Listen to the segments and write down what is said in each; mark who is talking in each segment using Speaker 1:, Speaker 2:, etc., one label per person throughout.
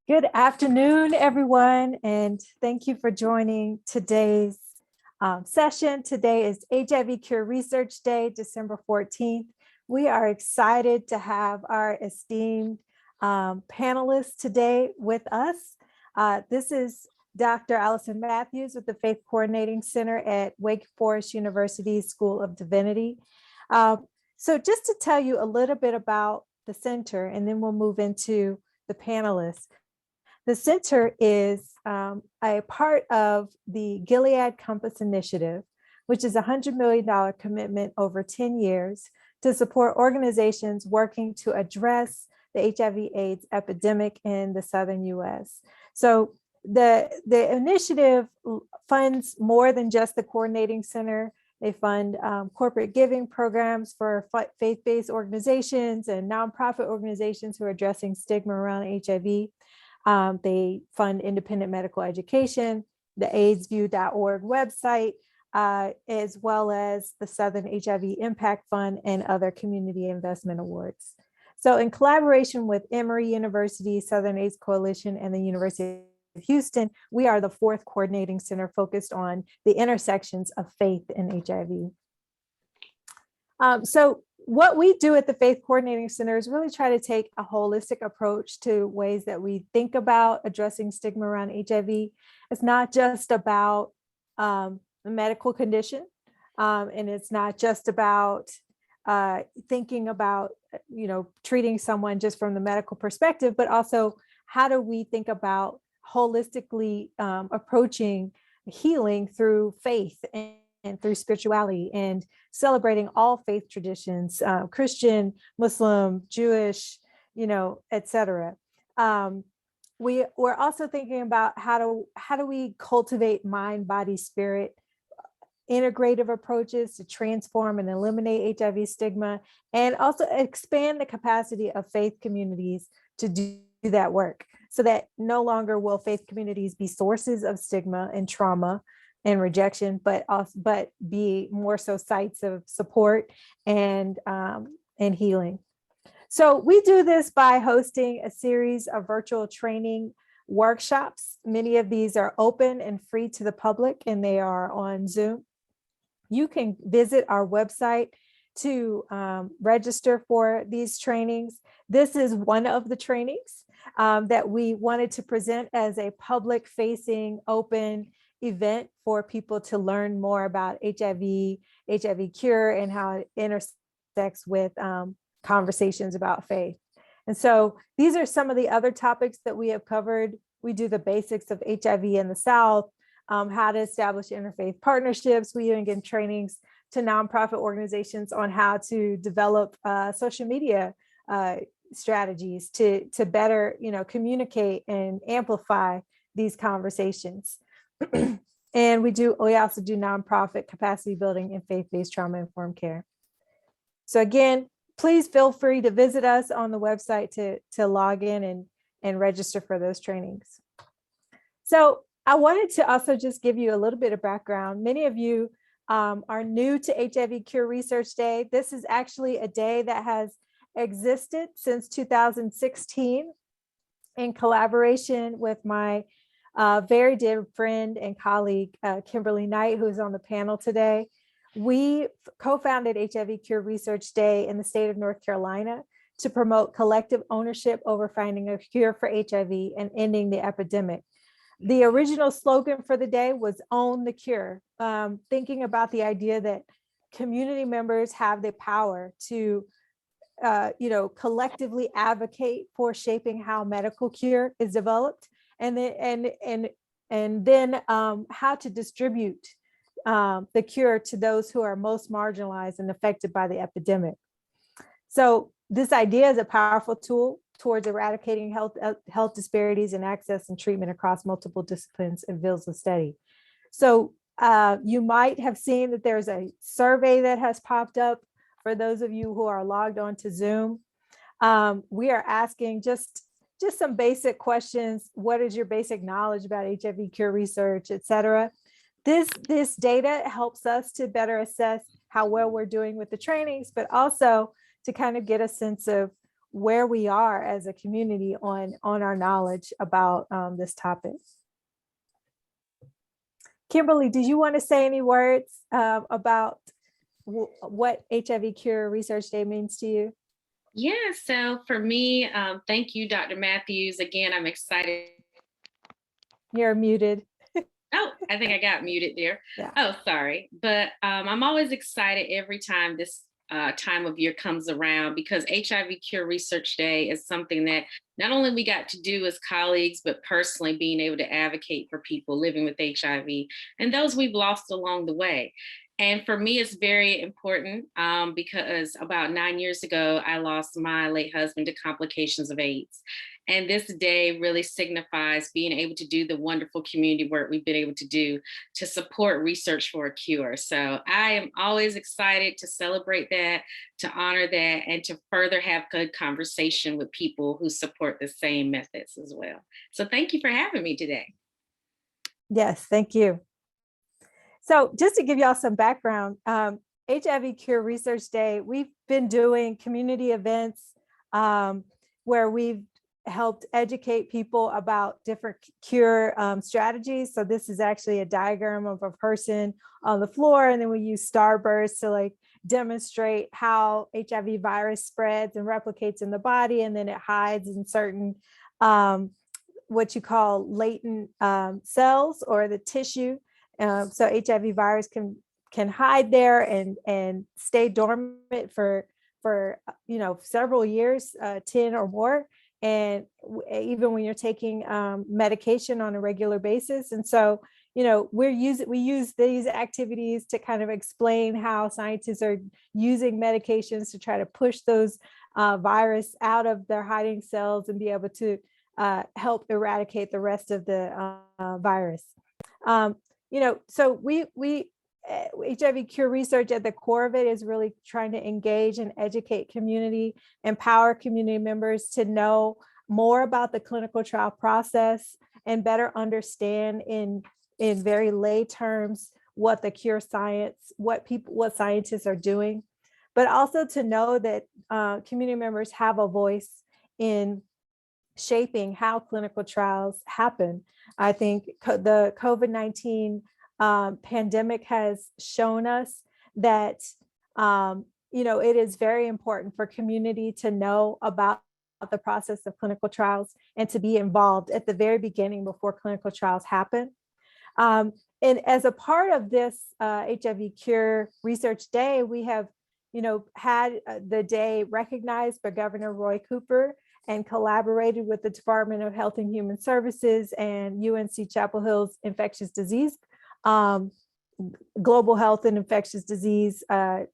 Speaker 1: Good afternoon, everyone, and thank you for joining today's session. Today is HIV Cure Research Day, December 14th. We are excited to have our esteemed panelists today with us. This is Dr. Allison Mathews with the Faith Coordinating Center at Wake Forest University School of Divinity. So just to tell you a little bit about the center, and then we'll move into the panelists. The center is a part of the Gilead Compass Initiative, which is a $100 million commitment over 10 years to support organizations working to address the HIV/AIDS epidemic in the Southern US. So the initiative funds more than just the coordinating center. They fund corporate giving programs for faith-based organizations and nonprofit organizations who are addressing stigma around HIV. They fund independent medical education, the AIDSview.org website, as well as the Southern HIV Impact Fund and other community investment awards. So in collaboration with Emory University, Southern AIDS Coalition, and the University of Houston, we are the fourth coordinating center focused on the intersections of faith and HIV. So what we do at the Faith Coordinating Center is really try to take a holistic approach to ways that we think about addressing stigma around HIV. It's not just about a medical condition, and it's not just about thinking about, treating someone just from the medical perspective, but also how do we think about holistically approaching healing through faith and through spirituality and celebrating all faith traditions, Christian, Muslim, Jewish, etc. We're also thinking about how do we cultivate mind, body, spirit, integrative approaches to transform and eliminate HIV stigma, and also expand the capacity of faith communities to do that work so that no longer will faith communities be sources of stigma and trauma and rejection, but be more so sites of support and healing. So we do this by hosting a series of virtual training workshops. Many of these are open and free to the public, and they are on Zoom. You can visit our website to register for these trainings. This is one of the trainings that we wanted to present as a public-facing, open event for people to learn more about HIV, HIV cure, and how it intersects with conversations about faith. And so these are some of the other topics that we have covered. We do the basics of HIV in the South, how to establish interfaith partnerships. We even give trainings to nonprofit organizations on how to develop social media strategies to better, communicate and amplify these conversations. And we also do nonprofit capacity building and faith-based trauma-informed care. So again, please feel free to visit us on the website to log in and register for those trainings. So I wanted to also just give you a little bit of background. Many of you are new to HIV Cure Research Day. This is actually a day that has existed since 2016 in collaboration with my very dear friend and colleague, Kimberly Knight, who's on the panel today. We co-founded HIV Cure Research Day in the state of North Carolina to promote collective ownership over finding a cure for HIV and ending the epidemic. The original slogan for the day was "Own the Cure," thinking about the idea that community members have the power to collectively advocate for shaping how medical cure is developed, and then how to distribute the cure to those who are most marginalized and affected by the epidemic. So this idea is a powerful tool towards eradicating health disparities in access and treatment across multiple disciplines and fields of study. So you might have seen that there's a survey that has popped up for those of you who are logged on to Zoom. We are asking just some basic questions. What is your basic knowledge about HIV cure research, et cetera? This data helps us to better assess how well we're doing with the trainings, but also to kind of get a sense of where we are as a community on our knowledge about this topic. Kimberly, did you want to say any words about what HIV Cure Research Day means to you?
Speaker 2: Yeah, so for me, thank you, Dr. Mathews. Again, I'm excited.
Speaker 1: You're muted.
Speaker 2: Oh, I think I got muted there.
Speaker 1: Yeah.
Speaker 2: Oh, sorry. But I'm always excited every time this time of year comes around, because HIV Cure Research Day is something that not only we got to do as colleagues, but personally being able to advocate for people living with HIV and those we've lost along the way. And for me, it's very important because about 9 years ago, I lost my late husband to complications of AIDS. And this day really signifies being able to do the wonderful community work we've been able to do to support research for a cure. So I am always excited to celebrate that, to honor that, and to further have good conversation with people who support the same methods as well. So thank you for having me today.
Speaker 1: Yes, thank you. So just to give y'all some background, HIV Cure Research Day, we've been doing community events where we've helped educate people about different cure strategies. So this is actually a diagram of a person on the floor, and then we use starbursts to like demonstrate how HIV virus spreads and replicates in the body, and then it hides in certain what you call latent cells or the tissue. So HIV virus can hide there and stay dormant for several years, 10 or more, and even when you're taking medication on a regular basis. And so we use these activities to kind of explain how scientists are using medications to try to push those virus out of their hiding cells and be able to help eradicate the rest of the virus. So HIV Cure Research, at the core of it, is really trying to engage and educate community, empower community members to know more about the clinical trial process and better understand in very lay terms what the cure science, what scientists are doing, but also to know that community members have a voice in shaping how clinical trials happen. I think the COVID-19 pandemic has shown us that it is very important for community to know about the process of clinical trials and to be involved at the very beginning before clinical trials happen. And as a part of this HIV Cure Research Day, we have had the day recognized by Governor Roy Cooper and collaborated with the Department of Health and Human Services and UNC Chapel Hill's Infectious Disease, Global Health and Infectious Disease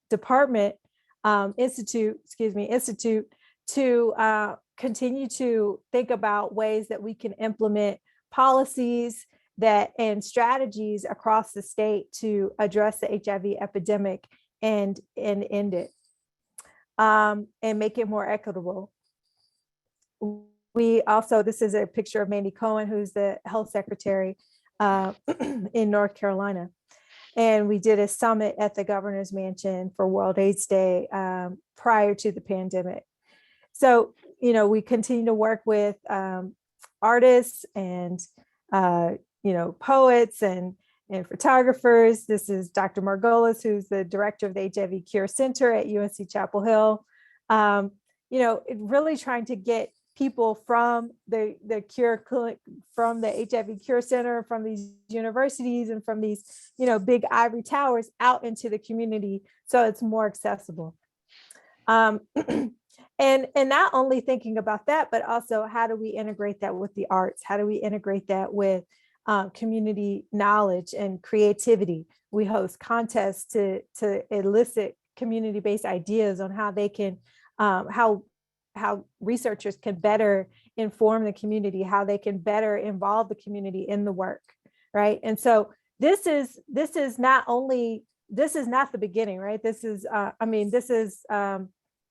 Speaker 1: Department Institute to continue to think about ways that we can implement policies and strategies across the state to address the HIV epidemic and end it and make it more equitable. We also, this is a picture of Mandy Cohen, who's the health secretary in North Carolina. And we did a summit at the governor's mansion for World AIDS Day prior to the pandemic. So, we continue to work with artists and, poets and photographers. This is Dr. Margolis, who's the director of the HIV Cure Center at UNC Chapel Hill. Really trying to get people from the cure clinic, from the HIV Cure Center, from these universities and from these, big ivory towers out into the community so it's more accessible. And not only thinking about that, but also how do we integrate that with the arts? How do we integrate that with community knowledge and creativity? We host contests to elicit community-based ideas on how they can, how researchers can better inform the community, how they can better involve the community in the work, right? And so this is not the beginning, right? This is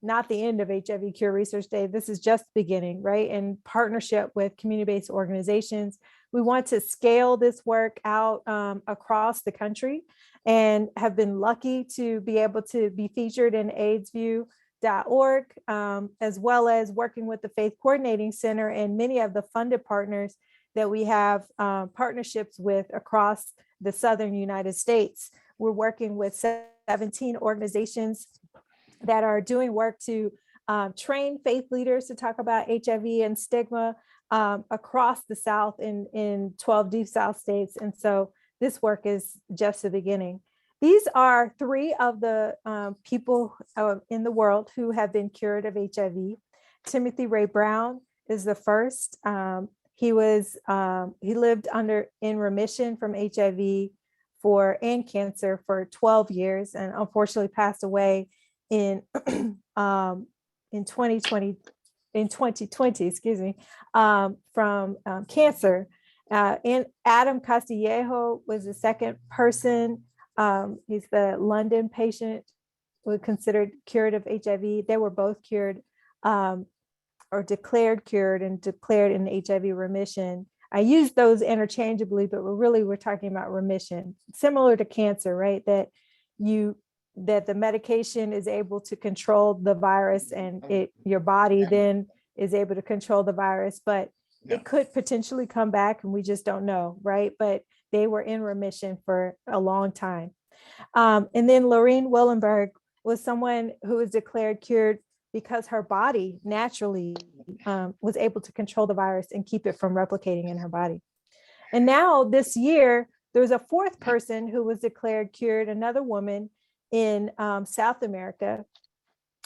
Speaker 1: not the end of HIV Cure Research Day. This is just the beginning, right? In partnership with community-based organizations, we want to scale this work out across the country, and have been lucky to be able to be featured in AIDS View as well as working with the Faith Coordinating Center and many of the funded partners that we have partnerships with across the Southern United States. We're working with 17 organizations that are doing work to train faith leaders to talk about HIV and stigma across the South in 12 Deep South states. And so this work is just the beginning. These are three of the people in the world who have been cured of HIV. Timothy Ray Brown is the first. He lived in remission from HIV and cancer for 12 years, and unfortunately passed away in 2020, excuse me, from cancer. And Adam Castillejo was the second person. He's the London patient who was considered cured of HIV. They were both cured or declared cured and declared in HIV remission. I use those interchangeably, but we're talking about remission, similar to cancer, right? That the medication is able to control the virus, and your body then is able to control the virus, but it could potentially come back, and we just don't know, right? But they were in remission for a long time. And then Lorraine Willenberg was someone who was declared cured because her body naturally was able to control the virus and keep it from replicating in her body. And now this year, there's a fourth person who was declared cured, another woman in South America,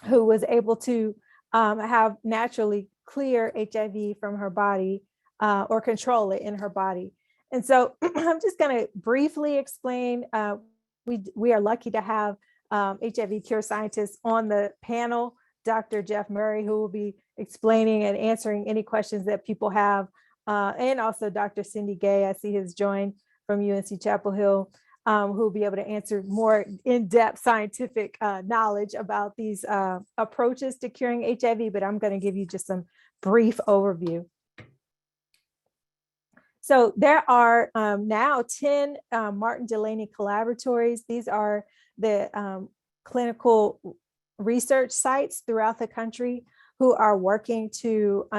Speaker 1: who was able to have naturally clear HIV from her body or control it in her body. And so I'm just going to briefly explain. We are lucky to have HIV Cure scientists on the panel, Dr. Jeff Murry, who will be explaining and answering any questions that people have, and also Dr. Cynthia Gay. I see his join from UNC Chapel Hill, who will be able to answer more in-depth scientific knowledge about these approaches to curing HIV, but I'm going to give you just some brief overview. So there are now 10 Martin Delaney collaboratories. These are the clinical research sites throughout the country who are working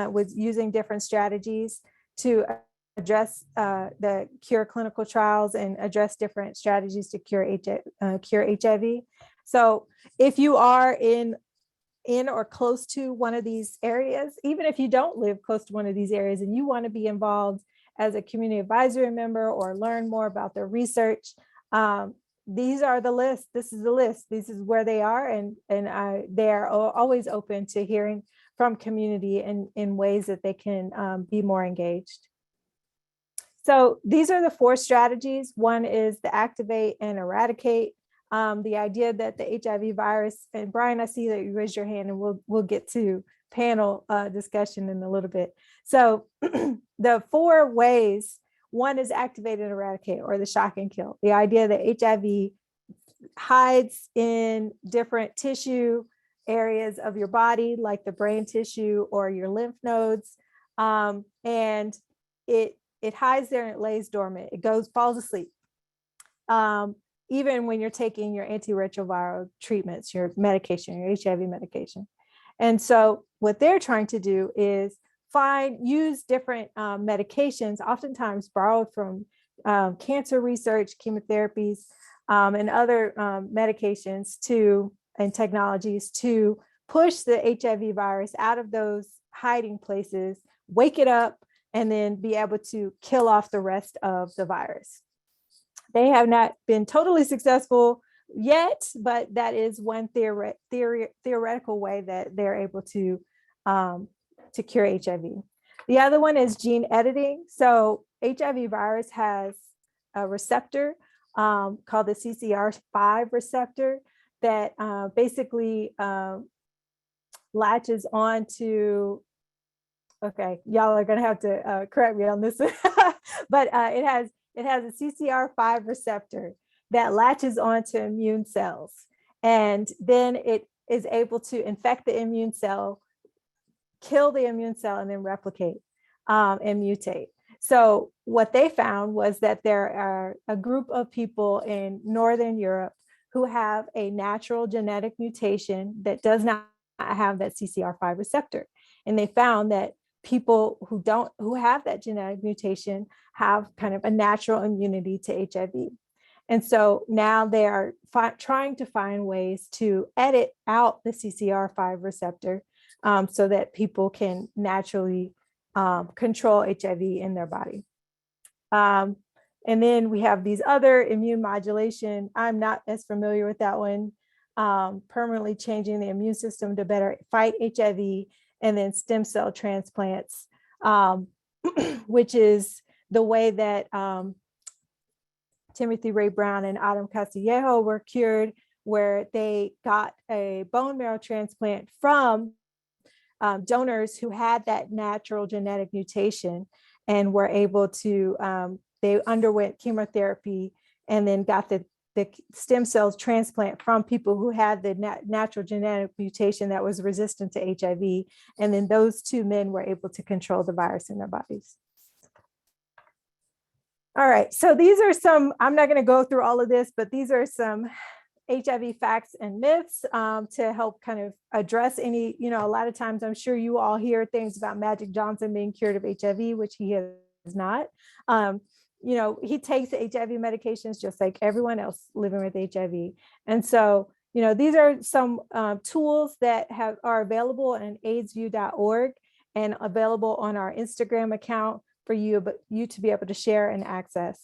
Speaker 1: with using different strategies to address the cure clinical trials and address different strategies to cure HIV. So if you are in or close to one of these areas, even if you don't live close to one of these areas and you want to be involved as a community advisory member or learn more about their research, these are the list. This is the list. This is where they are, and they are always open to hearing from community in ways that they can be more engaged. So these are the 4 strategies. One is the activate and eradicate. The idea that the HIV virus, and Brian, I see that you raised your hand, and we'll get to panel discussion in a little bit. So the 4 ways. One is activate and eradicate, or the shock and kill. The idea that HIV hides in different tissue areas of your body, like the brain tissue or your lymph nodes, and it hides there and it lays dormant. It falls asleep. Even when you're taking your antiretroviral treatments, your medication, your HIV medication. And so what they're trying to do is use different medications, oftentimes borrowed from cancer research, chemotherapies, and other medications and technologies to push the HIV virus out of those hiding places, wake it up, and then be able to kill off the rest of the virus. They have not been totally successful yet, but that is one theoretical way that they're able to cure HIV. The other one is gene editing. So HIV virus has a receptor called the CCR5 receptor that basically latches on to, okay, y'all are gonna have to correct me on this, but it has a CCR5 receptor that latches onto immune cells, and then it is able to infect the immune cell, kill the immune cell, and then replicate and mutate. So what they found was that there are a group of people in Northern Europe who have a natural genetic mutation that does not have that CCR5 receptor. And they found that people who have that genetic mutation have kind of a natural immunity to HIV. And so now they are trying to find ways to edit out the CCR5 receptor so that people can naturally control HIV in their body. And then we have these other immune modulation. I'm not as familiar with that one. Permanently changing the immune system to better fight HIV, and then stem cell transplants, which is the way that Timothy Ray Brown and Adam Castillejo were cured, where they got a bone marrow transplant from donors who had that natural genetic mutation and were able to, they underwent chemotherapy and then got the stem cells transplant from people who had the natural genetic mutation that was resistant to HIV. And then those two men were able to control the virus in their bodies. All right, so these are some, I'm not going to go through all of this, but these are some HIV facts and myths to help kind of address any, a lot of times I'm sure you all hear things about Magic Johnson being cured of HIV, which he has not. He takes HIV medications just like everyone else living with HIV. And so, these are some tools that are available on AIDSview.org and available on our Instagram account for you to be able to share and access.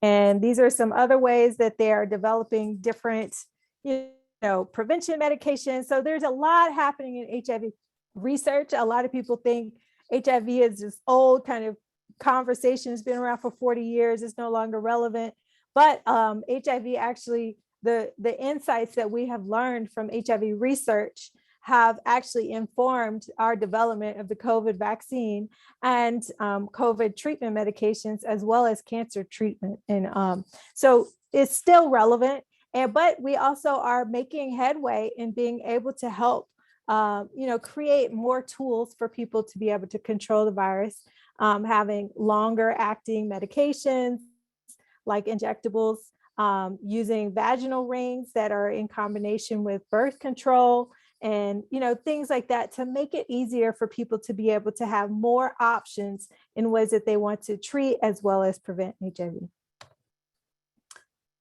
Speaker 1: And these are some other ways that they are developing different, prevention medications. So there's a lot happening in HIV research. A lot of people think HIV is this old kind of conversation. It's been around for 40 years. It's no longer relevant. But HIV actually, the insights that we have learned from HIV research have actually informed our development of the COVID vaccine and COVID treatment medications, as well as cancer treatment. And so it's still relevant, but we also are making headway in being able to help, create more tools for people to be able to control the virus, having longer acting medications like injectables, using vaginal rings that are in combination with birth control, and things like that to make it easier for people to be able to have more options in ways that they want to treat as well as prevent HIV.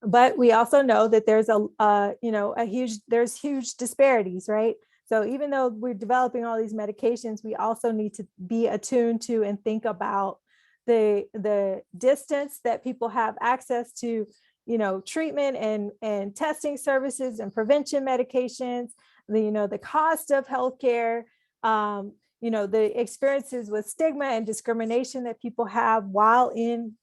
Speaker 1: But we also know that there's there's huge disparities, right? So even though we're developing all these medications, we also need to be attuned to and think about the distance that people have access to, treatment and testing services and prevention medications, the cost of healthcare, the experiences with stigma and discrimination that people have while in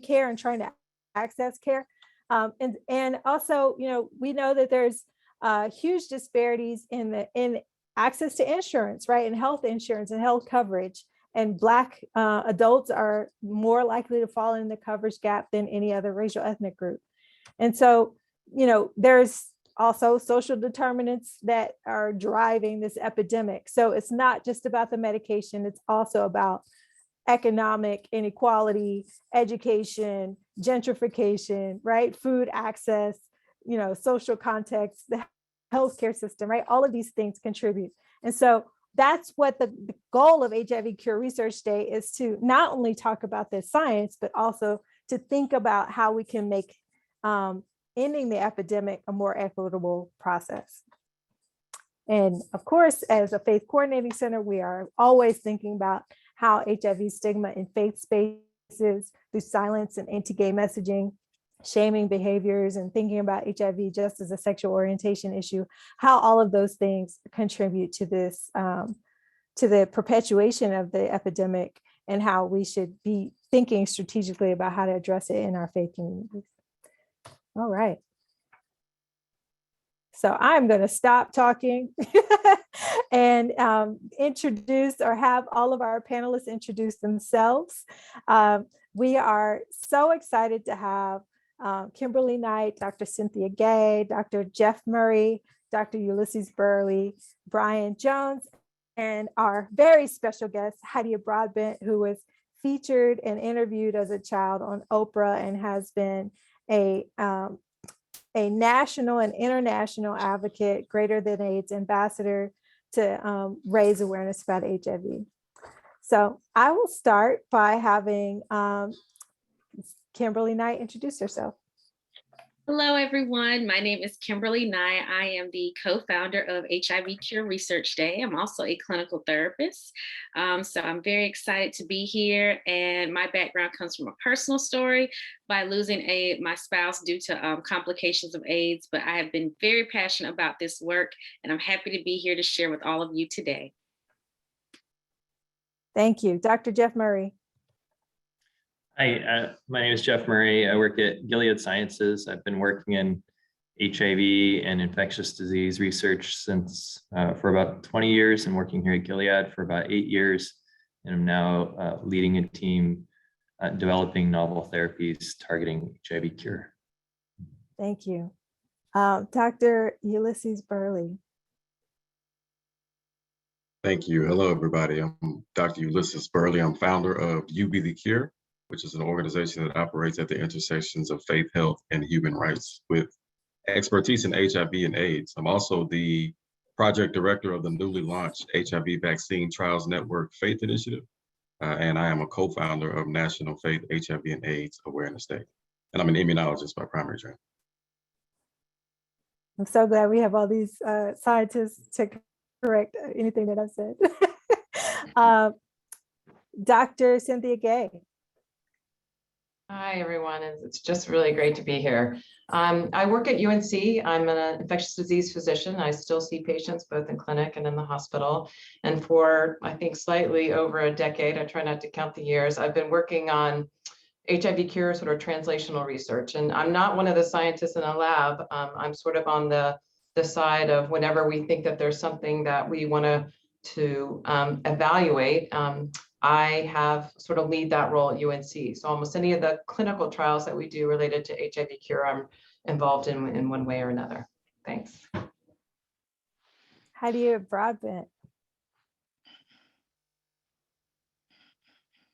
Speaker 1: care and trying to access care. And also, we know that there's huge disparities in access to insurance, right? And health insurance and health coverage. And Black adults are more likely to fall in the coverage gap than any other racial ethnic group. And so, there's also social determinants that are driving this epidemic. So it's not just about the medication, it's also about economic inequality, education, gentrification, right? Food access, social context, the healthcare system, right? All of these things contribute. And so that's what the goal of HIV Cure Research Day is, to not only talk about the science, but also to think about how we can make ending the epidemic a more equitable process. And of course, as a faith coordinating center, we are always thinking about how HIV stigma in faith spaces through silence and anti-gay messaging, shaming behaviors, and thinking about HIV just as a sexual orientation issue, how all of those things contribute to this, to the perpetuation of the epidemic, and how we should be thinking strategically about how to address it in our faith communities. All right. So I'm going to stop talking and introduce, or have all of our panelists introduce themselves. We are so excited to have Kimberly Knight, Dr. Cynthia Gay, Dr. Jeff Murry, Dr. Ulysses Burley, Brian Jones, and our very special guest, Hydeia Broadbent, who was featured and interviewed as a child on Oprah and has been a a national and international advocate, Greater Than AIDS ambassador to raise awareness about HIV. So I will start by having Kimberly Knight introduce herself.
Speaker 2: Hello, everyone. My name is Kimberly Nye. I am the co-founder of HIV Cure Research Day. I'm also a clinical therapist. So I'm very excited to be here. And my background comes from a personal story by losing my spouse due to complications of AIDS. But I have been very passionate about this work, and I'm happy to be here to share with all of you today.
Speaker 1: Thank you. Dr. Jeff Murray.
Speaker 3: Hi, my name is Jeff Murray. I work at Gilead Sciences. I've been working in HIV and infectious disease research since for about 20 years and working here at Gilead for about 8 years. And I'm now leading a team developing novel therapies targeting HIV cure.
Speaker 1: Thank you. Dr. Ulysses Burley.
Speaker 4: Thank you. Hello, everybody. I'm Dr. Ulysses Burley. I'm founder of UBtheCure, which is an organization that operates at the intersections of faith, health, and human rights with expertise in HIV and AIDS. I'm also the project director of the newly launched HIV Vaccine Trials Network Faith Initiative, and I am a co-founder of National Faith HIV and AIDS Awareness Day. And I'm an immunologist by primary training.
Speaker 1: I'm so glad we have all these scientists to correct anything that I've said. Dr. Cynthia Gay.
Speaker 5: Hi, everyone. It's just really great to be here. I work at UNC. I'm an infectious disease physician. I still see patients both in clinic and in the hospital. And for, I think, slightly over a decade, I try not to count the years, I've been working on HIV cure sort of translational research. And I'm not one of the scientists in a lab. I'm sort of on the side of whenever we think that there's something that we want to evaluate. I have sort of lead that role at UNC. So almost any of the clinical trials that we do related to HIV cure, I'm involved in one way or another. Thanks.
Speaker 1: Hydeia Broadbent.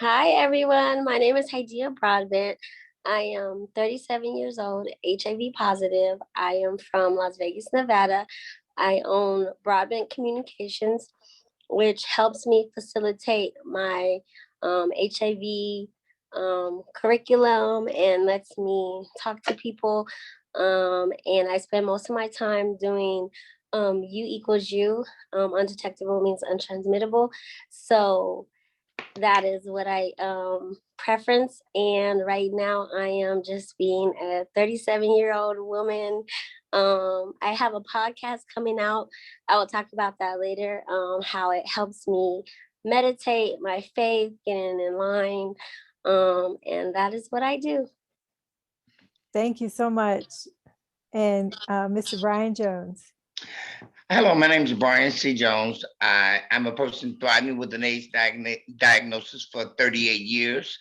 Speaker 6: Hi, everyone. My name is Hydeia Broadbent. I am 37 years old, HIV positive. I am from Las Vegas, Nevada. I own Broadbent Communications, which helps me facilitate my HIV curriculum and lets me talk to people. And I spend most of my time doing U equals U, undetectable means untransmittable. So that is what I preference. And right now I am just being a 37-year-old woman. I have a podcast coming out. I will talk about that later, how it helps me meditate my faith, getting in line. And that is what I do.
Speaker 1: Thank you so much. And Mr. Brian Jones.
Speaker 7: Hello, my name is Brian C. Jones. I'm a person thriving with an AIDS diagnosis for 38 years.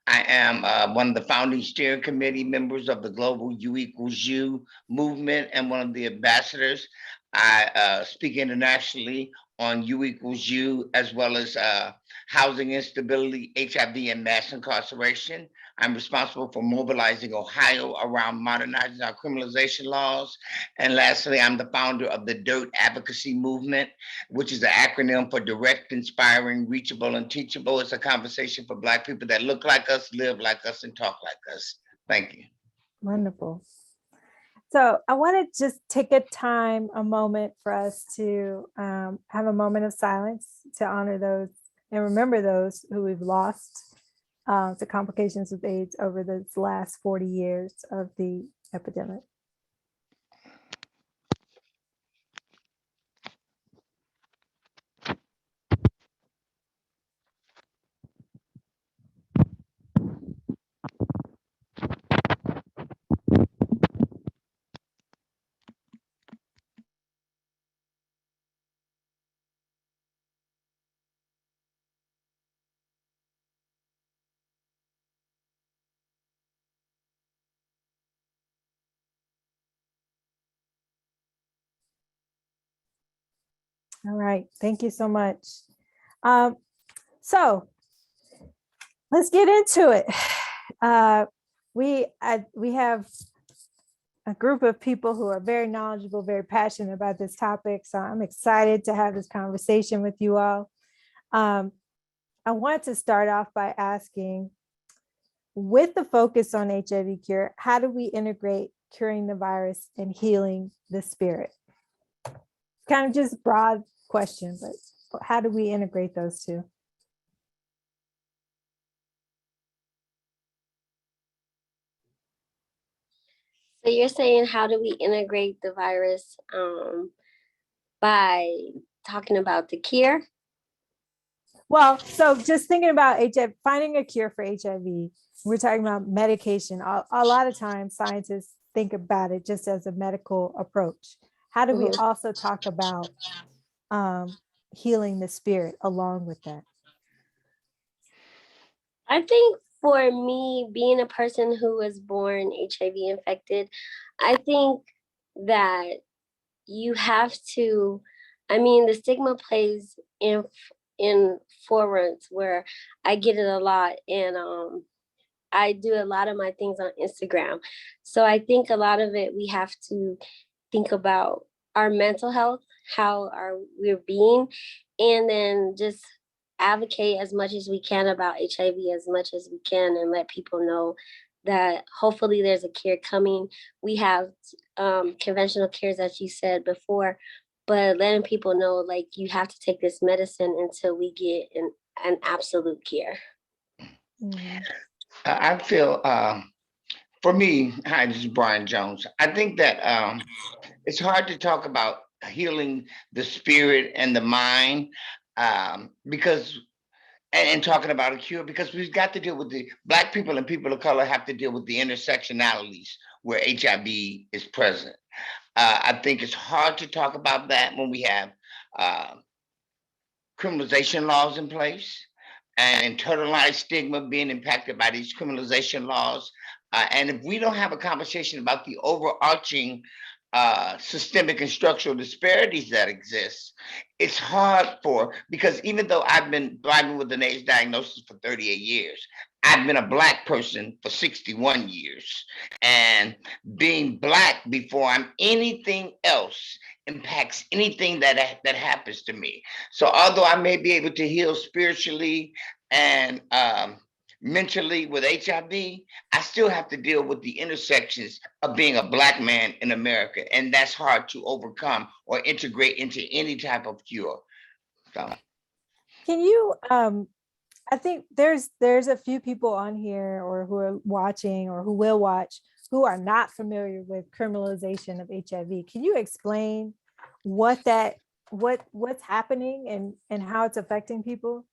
Speaker 7: I am one of the founding steering committee members of the global U equals U movement and one of the ambassadors. I speak internationally on U equals U, as well as housing instability, HIV, and mass incarceration. I'm responsible for mobilizing Ohio around modernizing our criminalization laws. And lastly, I'm the founder of the DIRT Advocacy Movement, which is an acronym for Direct, Inspiring, Reachable, and Teachable. It's a conversation for Black people that look like us, live like us, and talk like us. Thank you.
Speaker 1: Wonderful. So I want to just take a moment for us to have a moment of silence to honor those and remember those who we've lost to complications with AIDS over the last 40 years of the epidemic. All right, thank you so much. So let's get into it. We have a group of people who are very knowledgeable, very passionate about this topic. So I'm excited to have this conversation with you all. I want to start off by asking, with the focus on HIV cure, how do we integrate curing the virus and healing the spirit? Kind of just broad question, but how do we integrate those two?
Speaker 6: So you're saying, how do we integrate the virus by talking about the cure?
Speaker 1: Well, so just thinking about HIV, finding a cure for HIV, we're talking about medication. A lot of times scientists think about it just as a medical approach. How do we also talk about healing the spirit along with that?
Speaker 6: I think for me, being a person who was born HIV infected, I think that you have to, the stigma plays in forwards where I get it a lot, and I do a lot of my things on Instagram. So I think a lot of it, we have to think about our mental health, how we're being, and then just advocate as much as we can about HIV as much as we can, and let people know that hopefully there's a cure coming. We have conventional cures, as you said before, but letting people know, like, you have to take this medicine until we get an absolute cure.
Speaker 1: Mm-hmm.
Speaker 7: I feel, for me, hi, this is Brian Jones. I think that it's hard to talk about healing the spirit and the mind because, and talking about a cure, because we've got to deal with the Black people and people of color have to deal with the intersectionalities where HIV is present. I think it's hard to talk about that when we have criminalization laws in place and internalized stigma being impacted by these criminalization laws. And if we don't have a conversation about the overarching systemic and structural disparities that exist, it's hard because even though I've been thriving with an AIDS diagnosis for 38 years, I've been a Black person for 61 years. And being Black before I'm anything else impacts anything that happens to me. So although I may be able to heal spiritually and mentally with HIV, I still have to deal with the intersections of being a Black man in America. And that's hard to overcome or integrate into any type of cure. So.
Speaker 1: Can you, I think there's a few people on here or who are watching or who will watch who are not familiar with criminalization of HIV. Can you explain what's happening and how it's affecting people?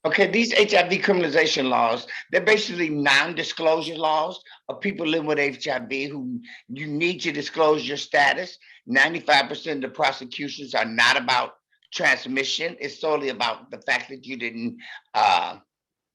Speaker 7: Okay, these HIV criminalization laws, they're basically non-disclosure laws of people living with HIV who you need to disclose your status. 95% of the prosecutions are not about transmission. It's solely about the fact that you didn't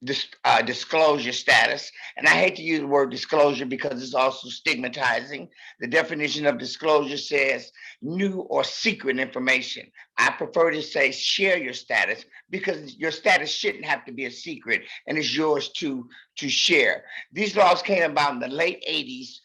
Speaker 7: disclose your status. And I hate to use the word disclosure because it's also stigmatizing. The definition of disclosure says new or secret information. I prefer to say share your status because your status shouldn't have to be a secret and it's yours to share. These laws came about in the late 80s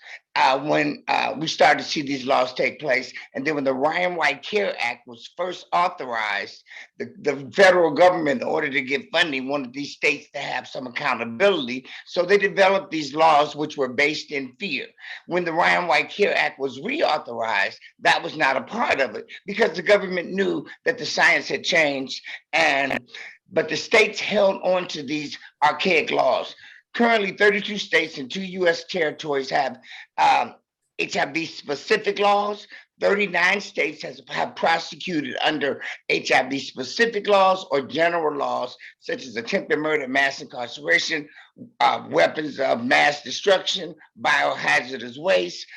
Speaker 7: when we started to see these laws take place. And then when the Ryan White Care Act was first authorized, the federal government, in order to get funding, wanted these states to have some accountability. So they developed these laws which were based in fear. When the Ryan White Care Act was reauthorized, that was not a part of it because the government knew that the science had changed, but the states held on to these archaic laws. Currently, 32 states and 2 U.S. territories have HIV-specific laws. 39 states have prosecuted under HIV-specific laws or general laws, such as attempted murder, mass incarceration, weapons of mass destruction, biohazardous waste.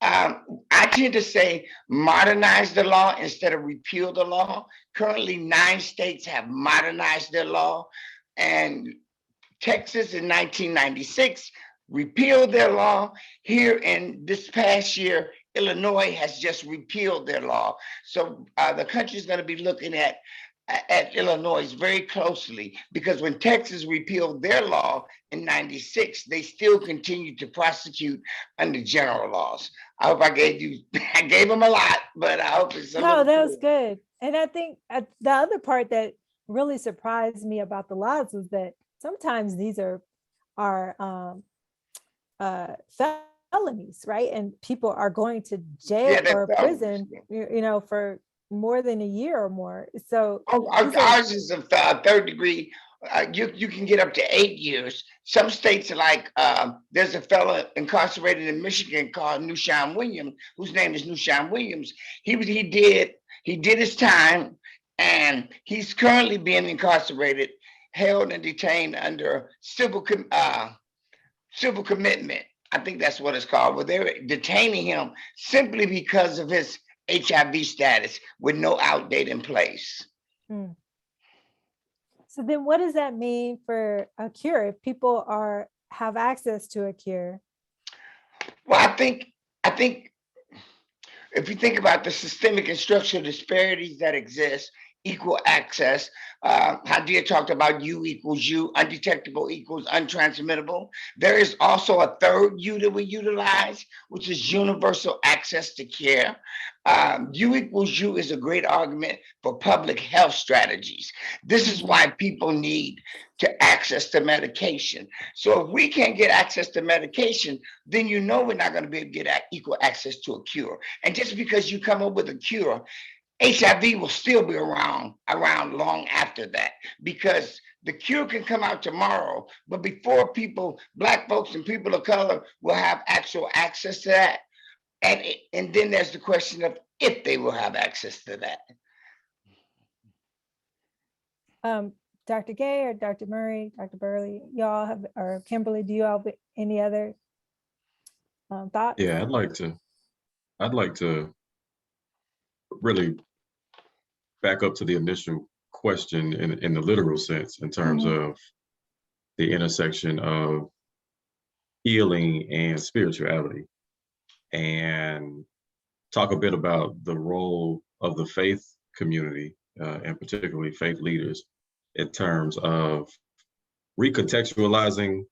Speaker 7: I tend to say modernize the law instead of repeal the law. Currently, 9 states have modernized their law, and Texas in 1996 repealed their law. Here in this past year, Illinois has just repealed their law. So the country is going to be looking at at Illinois very closely, because when Texas repealed their law in '96, they still continued to prosecute under general laws. I hope I gave them a lot, but I hope it's a
Speaker 1: No,
Speaker 7: little
Speaker 1: that was
Speaker 7: clear.
Speaker 1: good. And I think the other part that really surprised me about the laws was that sometimes these are felonies, right? And people are going to jail
Speaker 7: Yeah,
Speaker 1: or
Speaker 7: that's
Speaker 1: prison, for more than a year or more. So these are,
Speaker 7: ours is a third degree. You can get up to 8 years. Some states are like, there's a fellow incarcerated in Michigan called Nushan Williams, whose name is Nushan Williams. He did his time, and he's currently being incarcerated, held and detained under civil commitment. I think that's what it's called. Where they're detaining him simply because of his HIV status with no out date in place.
Speaker 1: hmm. So then what does that mean for a cure if people have access to a cure?
Speaker 7: Well, I think if you think about the systemic and structural disparities that exist, equal access, Hydeia talked about U equals U, undetectable equals untransmittable. There is also a third U that we utilize, which is universal access to care. U equals U is a great argument for public health strategies. This is why people need to access to medication. So if we can't get access to medication, then we're not going to be able to get equal access to a cure. And just because you come up with a cure, HIV will still be around long after that, because the cure can come out tomorrow, but before Black folks and people of color will have actual access to that. And then there's the question of if they will have access to that.
Speaker 1: Dr. Gay or Dr. Murray, Dr. Burley, y'all have, or Kimberly, do you all have any other thoughts?
Speaker 4: Yeah, I'd like to really back up to the initial question in the literal sense, in terms of the intersection of healing and spirituality, and talk a bit about the role of the faith community, and particularly faith leaders, in terms of recontextualizing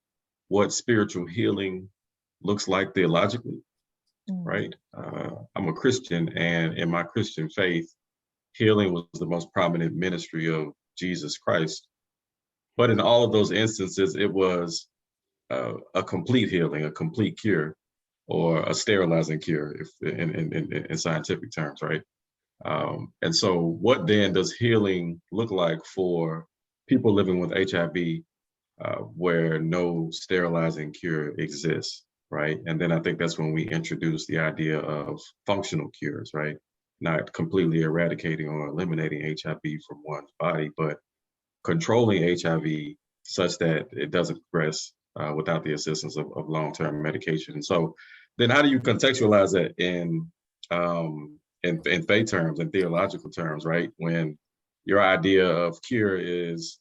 Speaker 4: what spiritual healing looks like theologically, right? I'm a Christian, and in my Christian faith, healing was the most prominent ministry of Jesus Christ. But in all of those instances, it was a complete healing, a complete cure, or a sterilizing cure, if in scientific terms, right? And so what then does healing look like for people living with HIV, where no sterilizing cure exists, right? And then I think that's when we introduce the idea of functional cures, right? Not completely eradicating or eliminating HIV from one's body, but controlling HIV such that it doesn't progress without the assistance of long-term medication. And so then how do you contextualize that in faith terms and theological terms, right? When your idea of cure is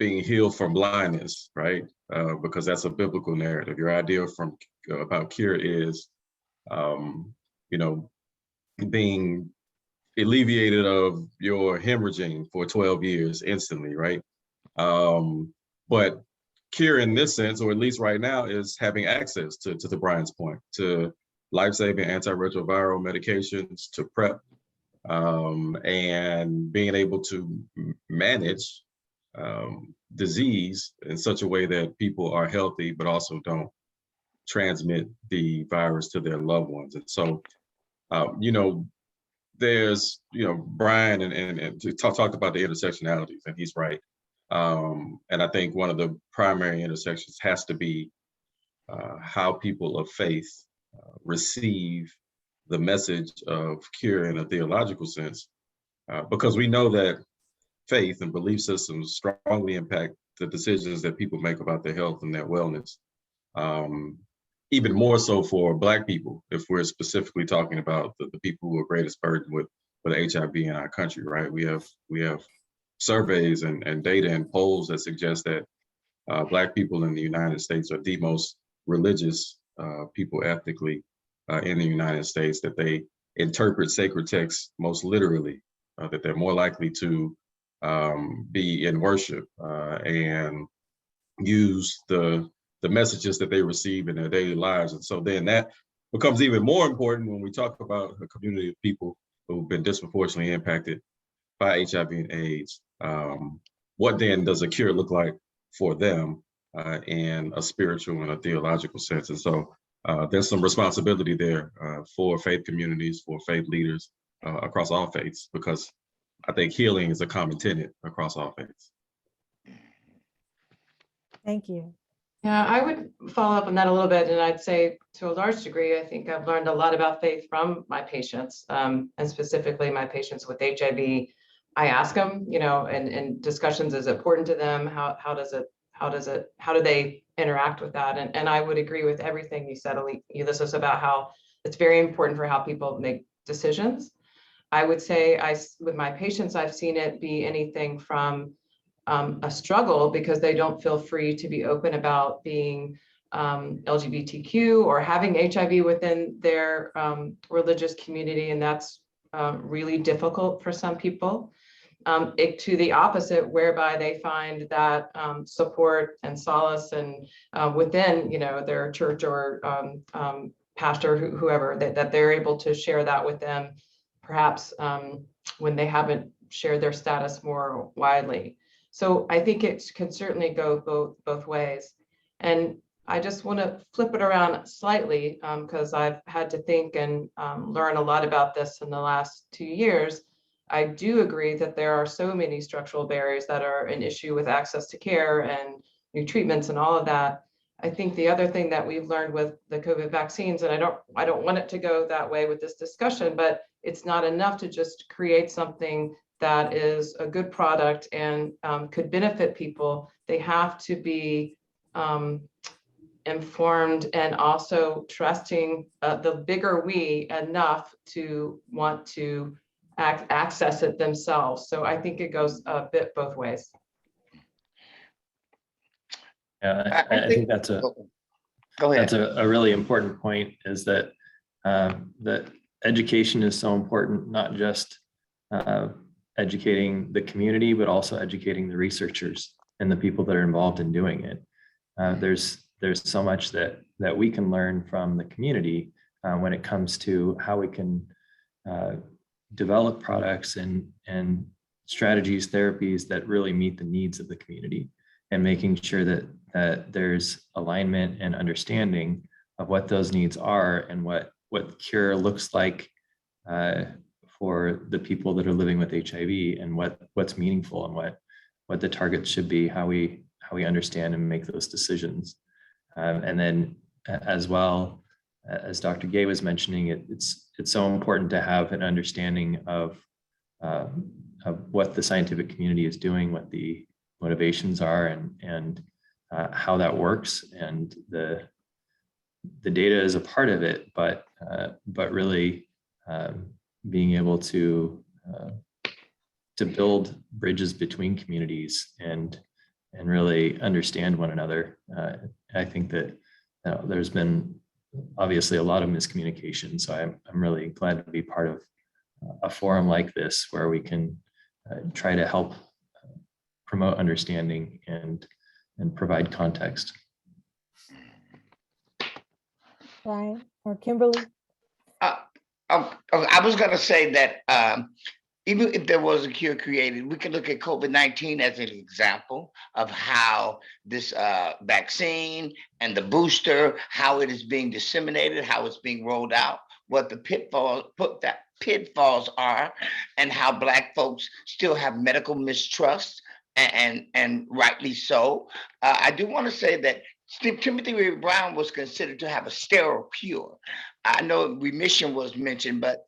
Speaker 4: being healed from blindness, right? Because that's a biblical narrative. Your idea about cure is, being alleviated of your hemorrhaging for 12 years instantly, right? But cure in this sense, or at least right now, is having access to Brian's point, to life-saving antiretroviral medications, to PrEP, and being able to manage disease in such a way that people are healthy, but also don't transmit the virus to their loved ones. And so, there's, Brian and talked about the intersectionalities, and he's right. And I think one of the primary intersections has to be how people of faith receive the message of cure in a theological sense, because we know that faith and belief systems strongly impact the decisions that people make about their health and their wellness. Even more so for Black people, if we're specifically talking about the people who are greatest burdened with HIV in our country, right? We have surveys and data and polls that suggest that Black people in the United States are the most religious people ethnically in the United States, that they interpret sacred texts most literally, that they're more likely to be in worship and use the messages that they receive in their daily lives. And so then that becomes even more important when we talk about a community of people who've been disproportionately impacted by HIV and AIDS. What then does a cure look like for them in a spiritual and a theological sense? And so there's some responsibility there for faith communities, for faith leaders across all faiths, because I think healing is a common tenet across all faiths.
Speaker 1: Thank you.
Speaker 5: Yeah, I would follow up on that a little bit, and I'd say to a large degree, I think I've learned a lot about faith from my patients, and specifically my patients with HIV. I ask them, you know, in discussions, is it important to them? How do they interact with that? And I would agree with everything you said, Ulysses, about how it's very important for how people make decisions. I would say with my patients, I've seen it be anything from a struggle because they don't feel free to be open about being LGBTQ or having HIV within their religious community, and that's really difficult for some people. To the opposite, whereby they find that support and solace and within, you know, their church or pastor, whoever, that they're able to share that with them, perhaps when they haven't shared their status more widely. So I think it can certainly go both ways. And I just want to flip it around slightly because I've had to think and learn a lot about this in the last 2 years. I do agree that there are so many structural barriers that are an issue with access to care and new treatments and all of that. I think the other thing that we've learned with the COVID vaccines, and I don't want it to go that way with this discussion, but it's not enough to just create something that is a good product and could benefit people. They have to be informed and also trusting the bigger we enough to want to access it themselves. So I think it goes a bit both ways.
Speaker 3: Yeah, I think that's
Speaker 7: Go ahead.
Speaker 3: that's a really important point, is that that education is so important, not just educating the community, but also educating the researchers and the people that are involved in doing it. There's so much that we can learn from the community when it comes to how we can develop products and strategies, therapies that really meet the needs of the community, and making sure that there's alignment and understanding of what those needs are and what cure looks like for the people that are living with HIV, and what's meaningful and what the targets should be, how we understand and make those decisions. And then as well, as Dr. Gay was mentioning, it's so important to have an understanding of what the scientific community is doing, what the motivations are, and how that works. And the data is a part of it, but really being able to build bridges between communities and really understand one another. I think that there's been obviously a lot of miscommunication. So I'm really glad to be part of a forum like this, where we can try to help promote understanding and provide context.
Speaker 1: Brian or Kimberly?
Speaker 7: I was going to say that even if there was a cure created, we can look at COVID-19 as an example of how this vaccine and the booster, how it is being disseminated, how it's being rolled out, what the pitfalls are, and how Black folks still have medical mistrust, and rightly so. I do want to say that Timothy Ray Brown was considered to have a sterile cure. I know remission was mentioned, but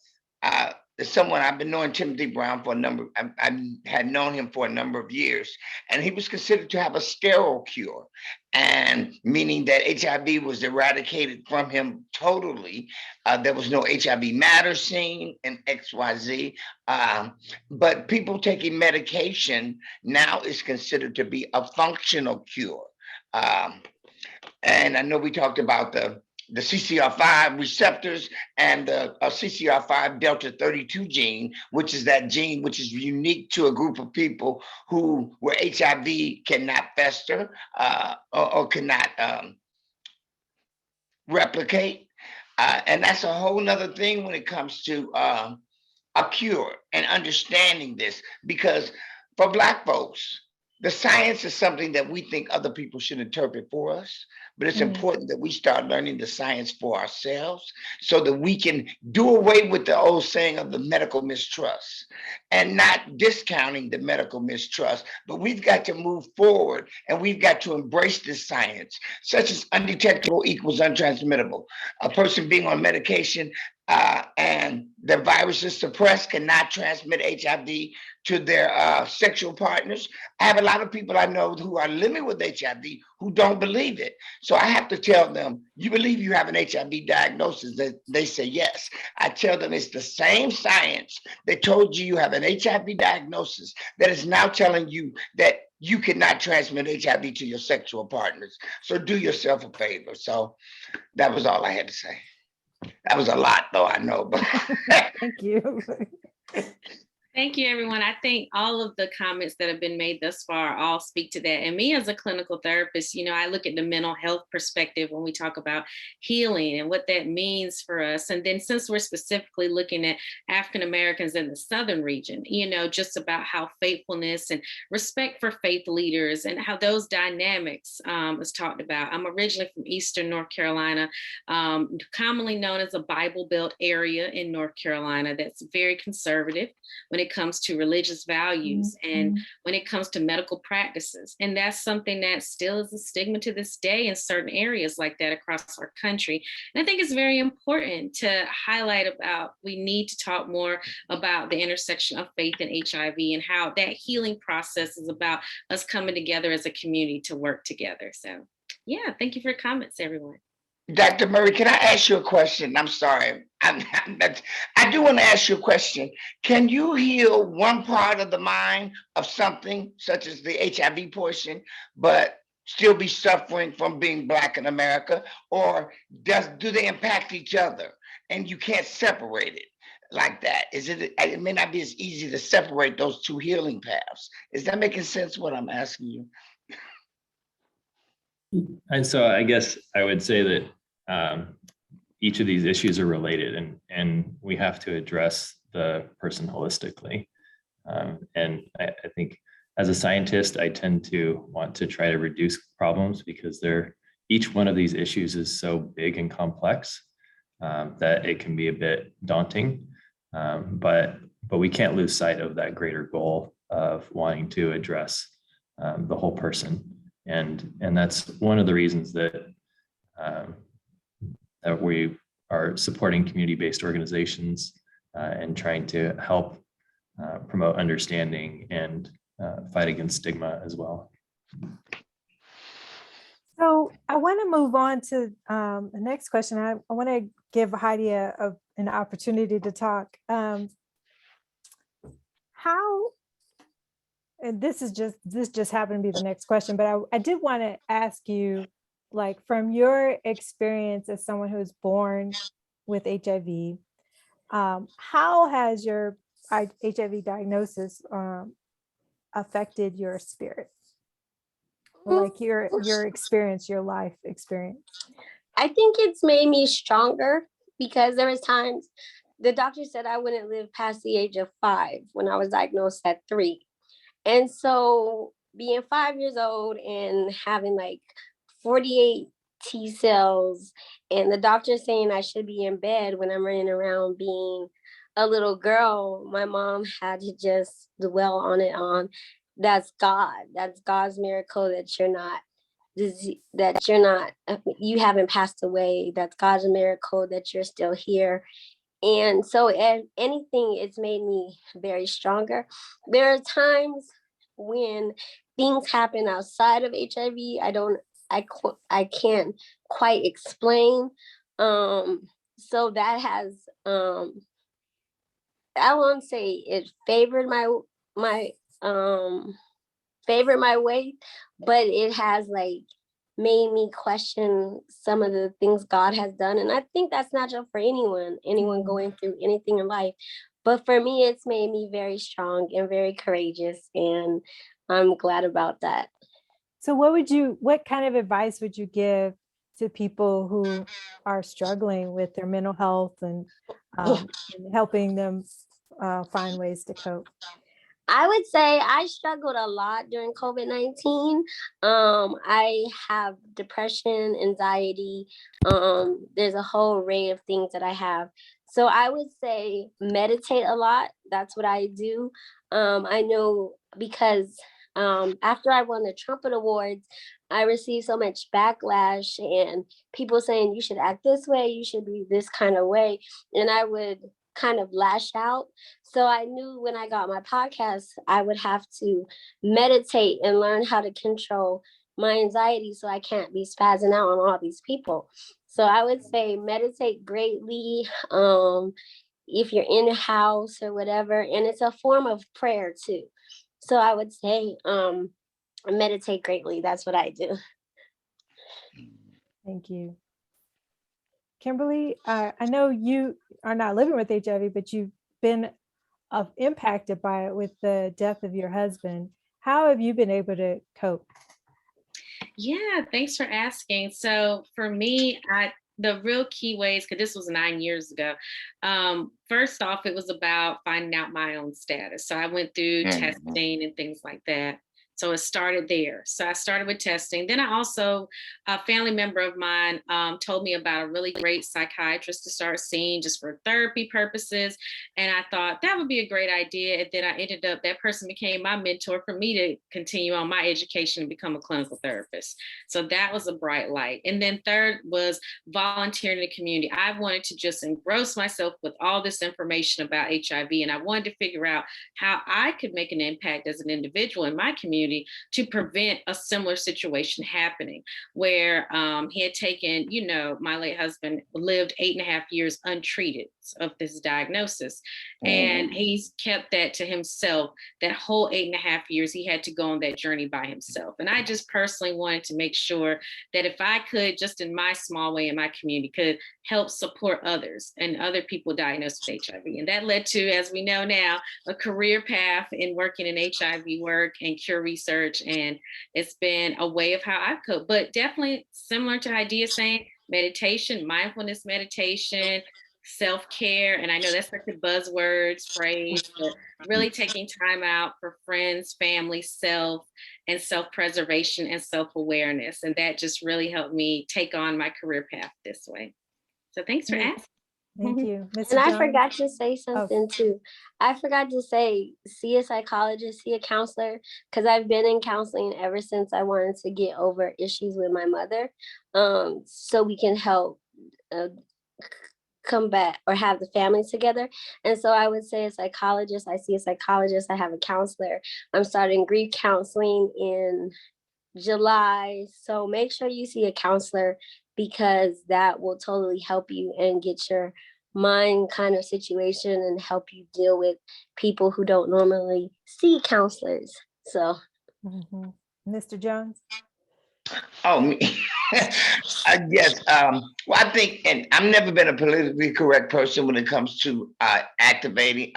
Speaker 7: someone I've been knowing Timothy Brown for I had known him for a number of years, and he was considered to have a sterile cure, and meaning that HIV was eradicated from him totally. There was no HIV matter seen in XYZ, but people taking medication now is considered to be a functional cure. And I know we talked about the the CCR5 receptors and the CCR5 delta 32 gene, which is that gene which is unique to a group of people where HIV cannot fester or cannot replicate. And that's a whole nother thing when it comes to a cure and understanding this, because for Black folks, the science is something that we think other people should interpret for us, but it's important that we start learning the science for ourselves so that we can do away with the old saying of the medical mistrust and not discounting the medical mistrust, but we've got to move forward and we've got to embrace this science, such as undetectable equals untransmittable. A person being on medication and the virus is suppressed cannot transmit HIV to their sexual partners. I have a lot of people I know who are living with HIV who don't believe it. So I have to tell them, you believe you have an HIV diagnosis? They say yes. I tell them it's the same science that told you have an HIV diagnosis that is now telling you that you cannot transmit HIV to your sexual partners. So do yourself a favor. So that was all I had to say. That was a lot, though, I know. But
Speaker 1: Thank you.
Speaker 2: Thank you, everyone. I think all of the comments that have been made thus far all speak to that. And me as a clinical therapist, I look at the mental health perspective when we talk about healing and what that means for us. And then since we're specifically looking at African Americans in the Southern region, just about how faithfulness and respect for faith leaders and how those dynamics is talked about. I'm originally from Eastern North Carolina, commonly known as a Bible Belt area in North Carolina that's very conservative when it comes to religious values and when it comes to medical practices. And that's something that still is a stigma to this day in certain areas like that across our country. And I think it's very important to highlight about, we need to talk more about the intersection of faith and HIV and how that healing process is about us coming together as a community to work together. So yeah, thank you for your comments, everyone.
Speaker 7: Dr. Murry, can I ask you a question? I'm sorry. I do want to ask you a question. Can you heal one part of the mind of something such as the HIV portion, but still be suffering from being Black in America? Or do they impact each other and you can't separate it like that? It may not be as easy to separate those two healing paths. Is that making sense what I'm asking you?
Speaker 3: And so I guess I would say that each of these issues are related and we have to address the person holistically. And I think as a scientist, I tend to want to try to reduce problems because each one of these issues is so big and complex that it can be a bit daunting. But we can't lose sight of that greater goal of wanting to address the whole person. And that's one of the reasons that that we are supporting community-based organizations and trying to help promote understanding and fight against stigma as well.
Speaker 1: So I want to move on to the next question. I want to give Hydeia an opportunity to talk. How, and this just happened to be the next question, but I did want to ask you, like, from your experience as someone who was born with HIV, how has your HIV diagnosis affected your spirit? Like your experience, your life experience?
Speaker 6: I think it's made me stronger because there was times the doctor said I wouldn't live past the age of 5 when I was diagnosed at 3. And so being 5 years old and having like 48 T cells and the doctor saying I should be in bed when I'm running around being a little girl, my mom had to just dwell on it that's God. That's God's miracle that you haven't passed away. That's God's miracle that you're still here. And so if anything, it's made me very stronger. There are times when things happen outside of HIV, I can't quite explain. So that has, I won't say it favored my way, but it has like made me question some of the things God has done. And I think that's natural for anyone going through anything in life. But for me, it's made me very strong and very courageous. And I'm glad about that.
Speaker 1: So what kind of advice would you give to people who are struggling with their mental health and helping them find ways to cope?
Speaker 6: I would say I struggled a lot during COVID-19. I have depression, anxiety. There's a whole array of things that I have. So I would say meditate a lot. That's what I do. I know because after I won the Trumpet Awards, I received so much backlash and people saying you should act this way, you should be this kind of way. And I would kind of lash out. So I knew when I got my podcast, I would have to meditate and learn how to control my anxiety so I can't be spazzing out on all these people. So I would say meditate greatly if you're in a house or whatever. And it's a form of prayer too. So I would say meditate greatly. That's what I do.
Speaker 1: Thank you. Kimberly, I know you are not living with HIV, but you've been impacted by it with the death of your husband. How have you been able to cope?
Speaker 2: Yeah, thanks for asking. So for me, the real key ways, because this was 9 years ago. First off, it was about finding out my own status. So I went through testing and things like that. So it started there. So I started with testing. Then I also, a family member of mine told me about a really great psychiatrist to start seeing just for therapy purposes. And I thought that would be a great idea. And then I ended up, that person became my mentor for me to continue on my education and become a clinical therapist. So that was a bright light. And then third was volunteering in the community. I wanted to just engross myself with all this information about HIV. And I wanted to figure out how I could make an impact as an individual in my community to prevent a similar situation happening, where he had taken, my late husband lived 8.5 years untreated of this diagnosis. And he's kept that to himself. That whole 8.5 years, he had to go on that journey by himself. And I just personally wanted to make sure that if I could, just in my small way in my community, could help support others and other people diagnosed with HIV. And that led to, as we know now, a career path in working in HIV work and cure research. And it's been a way of how I've coped, but definitely similar to Hydeia saying, meditation, mindfulness meditation, self-care. And I know that's like the buzzwords phrase, but really taking time out for friends, family, self, and self-preservation and self-awareness. And that just really helped me take on my career path this way. So thanks for asking.
Speaker 1: Thank you. Mr.
Speaker 6: And I
Speaker 1: Jones?
Speaker 6: forgot to say something too. I forgot to say, see a psychologist, see a counselor, because I've been in counseling ever since I wanted to get over issues with my mother, so we can help combat or have the family together. And so I would say a psychologist, I see a psychologist, I have a counselor. I'm starting grief counseling in July. So make sure you see a counselor, because that will totally help you and get your mind kind of situation and help you deal with people who don't normally see counselors. So
Speaker 1: Mr. Jones?
Speaker 7: Oh, me. Yes. Well, I think, and I've never been a politically correct person when it comes to advocating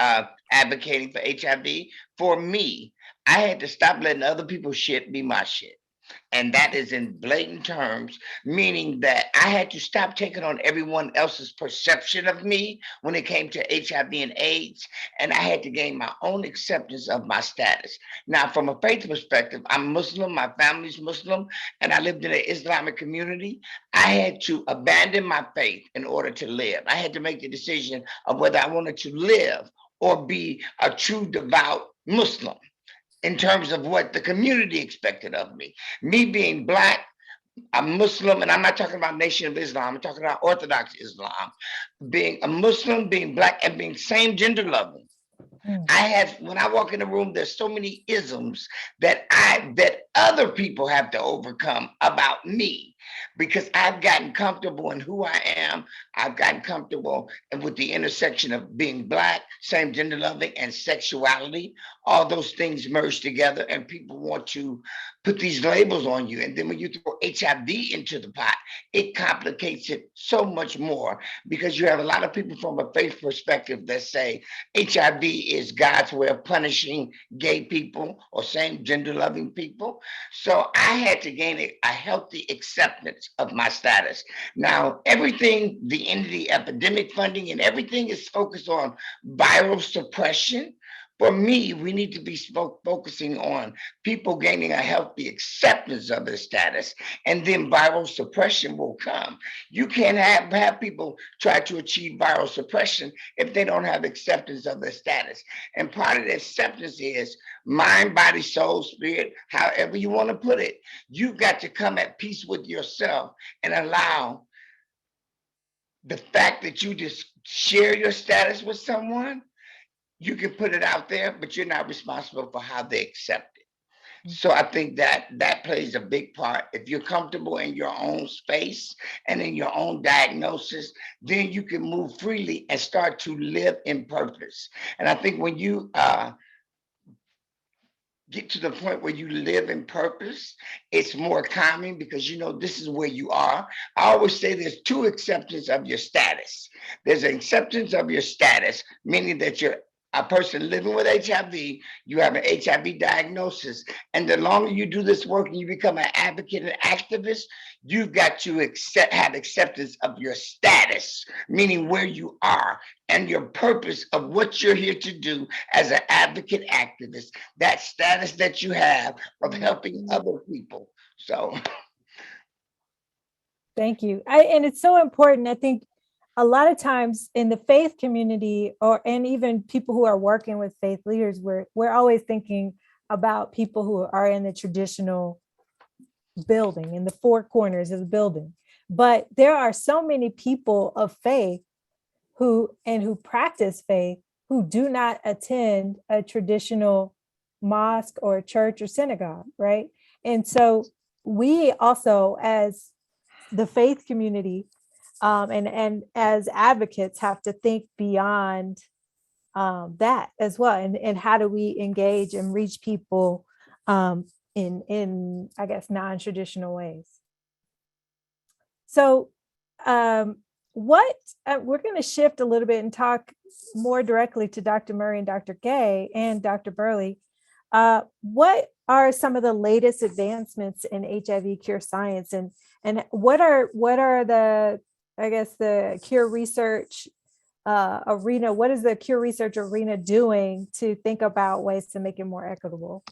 Speaker 7: for HIV. For me, I had to stop letting other people's shit be my shit. And that is in blatant terms, meaning that I had to stop taking on everyone else's perception of me when it came to HIV and AIDS. And I had to gain my own acceptance of my status. Now, from a faith perspective, I'm Muslim, my family's Muslim, and I lived in an Islamic community. I had to abandon my faith in order to live. I had to make the decision of whether I wanted to live or be a true devout Muslim, in terms of what the community expected of me. Me being Black, I'm Muslim, and I'm not talking about Nation of Islam, I'm talking about Orthodox Islam. Being a Muslim, being Black, and being same gender loving. When I walk in the room, there's so many isms that other people have to overcome about me. because I've gotten comfortable in who I am. I've gotten comfortable with the intersection of being Black, same gender loving, and sexuality. All those things merge together, and people want to put these labels on you. And then when you throw HIV into the pot, it complicates it so much more, because you have a lot of people from a faith perspective that say HIV is God's way of punishing gay people or same gender loving people. So I had to gain a healthy acceptance of my status. Now, everything, the end of the epidemic funding and everything is focused on viral suppression. For me, we need to be focusing on people gaining a healthy acceptance of their status, and then viral suppression will come. You can't have people try to achieve viral suppression if they don't have acceptance of their status. And part of the acceptance is mind, body, soul, spirit, however you want to put it. You've got to come at peace with yourself and allow the fact that you just share your status with someone. You can put it out there, but you're not responsible for how they accept it. So I think that plays a big part. If you're comfortable in your own space and in your own diagnosis, then you can move freely and start to live in purpose. And I think when you get to the point where you live in purpose, it's more calming, because you know this is where you are. I always say there's two acceptance of your status. There's an acceptance of your status, meaning that you're a person living with HIV, you have an HIV diagnosis, and the longer you do this work and you become an advocate and activist, you've got to have acceptance of your status, meaning where you are and your purpose of what you're here to do as an advocate activist, that status that you have of helping other people. So.
Speaker 1: Thank you. And it's so important. I think a lot of times in the faith community, and even people who are working with faith leaders, we're always thinking about people who are in the traditional building, in the four corners of the building. But there are so many people of faith who practice faith who do not attend a traditional mosque or church or synagogue, right? And so we also, as the faith community, and as advocates, have to think beyond that as well. And how do we engage and reach people in I guess, non-traditional ways? So we're going to shift a little bit and talk more directly to Dr. Murry and Dr. Gay and Dr. Burley. What are some of the latest advancements in HIV cure science, and what are the, I guess, the cure research arena? What is the cure research arena doing to think about ways to make it more equitable?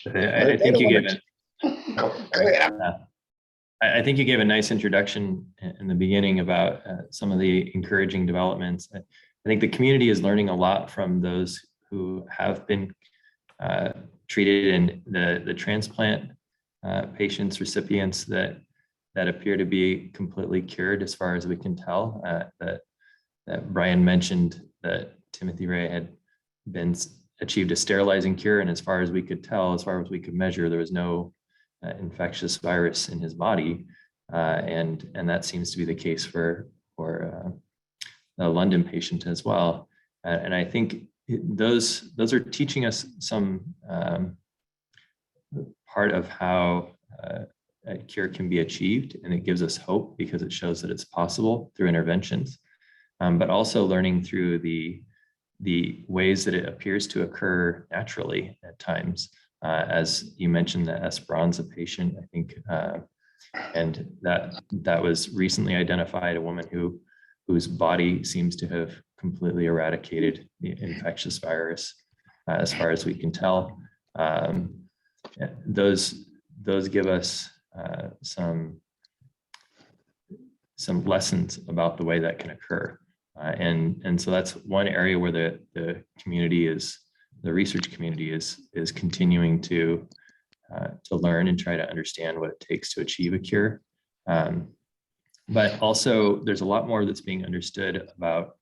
Speaker 3: I think you gave a nice introduction in the beginning about some of the encouraging developments. I think the community is learning a lot from those who have been treated in the transplant patients, recipients that appear to be completely cured as far as we can tell. That Brian mentioned that Timothy Ray had achieved a sterilizing cure, and as far as we could tell, as far as we could measure, there was no infectious virus in his body, and that seems to be the case for the London patient as well. And I think those are teaching us some part of how a cure can be achieved, and it gives us hope because it shows that it's possible through interventions, but also learning through the ways that it appears to occur naturally at times. As you mentioned, the Esperanza patient, I think, and that was recently identified, a woman whose body seems to have completely eradicated the infectious virus, as far as we can tell. Those give us some lessons about the way that can occur, and so that's one area where the research community is continuing to learn and try to understand what it takes to achieve a cure. But also there's a lot more that's being understood about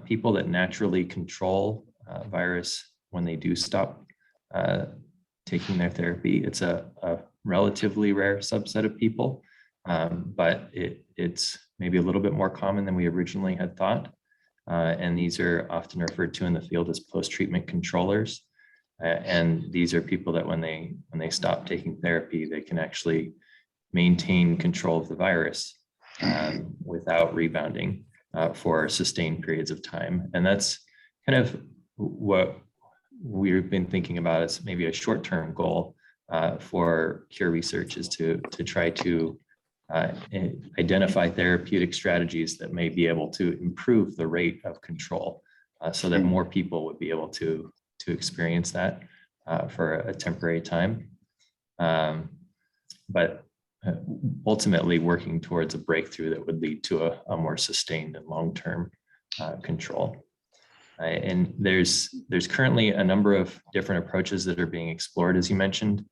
Speaker 3: people that naturally control virus when they do stop taking their therapy. It's a relatively rare subset of people, but it's maybe a little bit more common than we originally had thought. And these are often referred to in the field as post-treatment controllers. And these are people that when they stop taking therapy, they can actually maintain control of the virus without rebounding for sustained periods of time. And that's kind of what we've been thinking about as maybe a short-term goal for Cure Research, is to try to identify therapeutic strategies that may be able to improve the rate of control so that more people would be able to experience that for a temporary time. But ultimately working towards a breakthrough that would lead to a more sustained and long-term control. And there's currently a number of different approaches that are being explored, as you mentioned,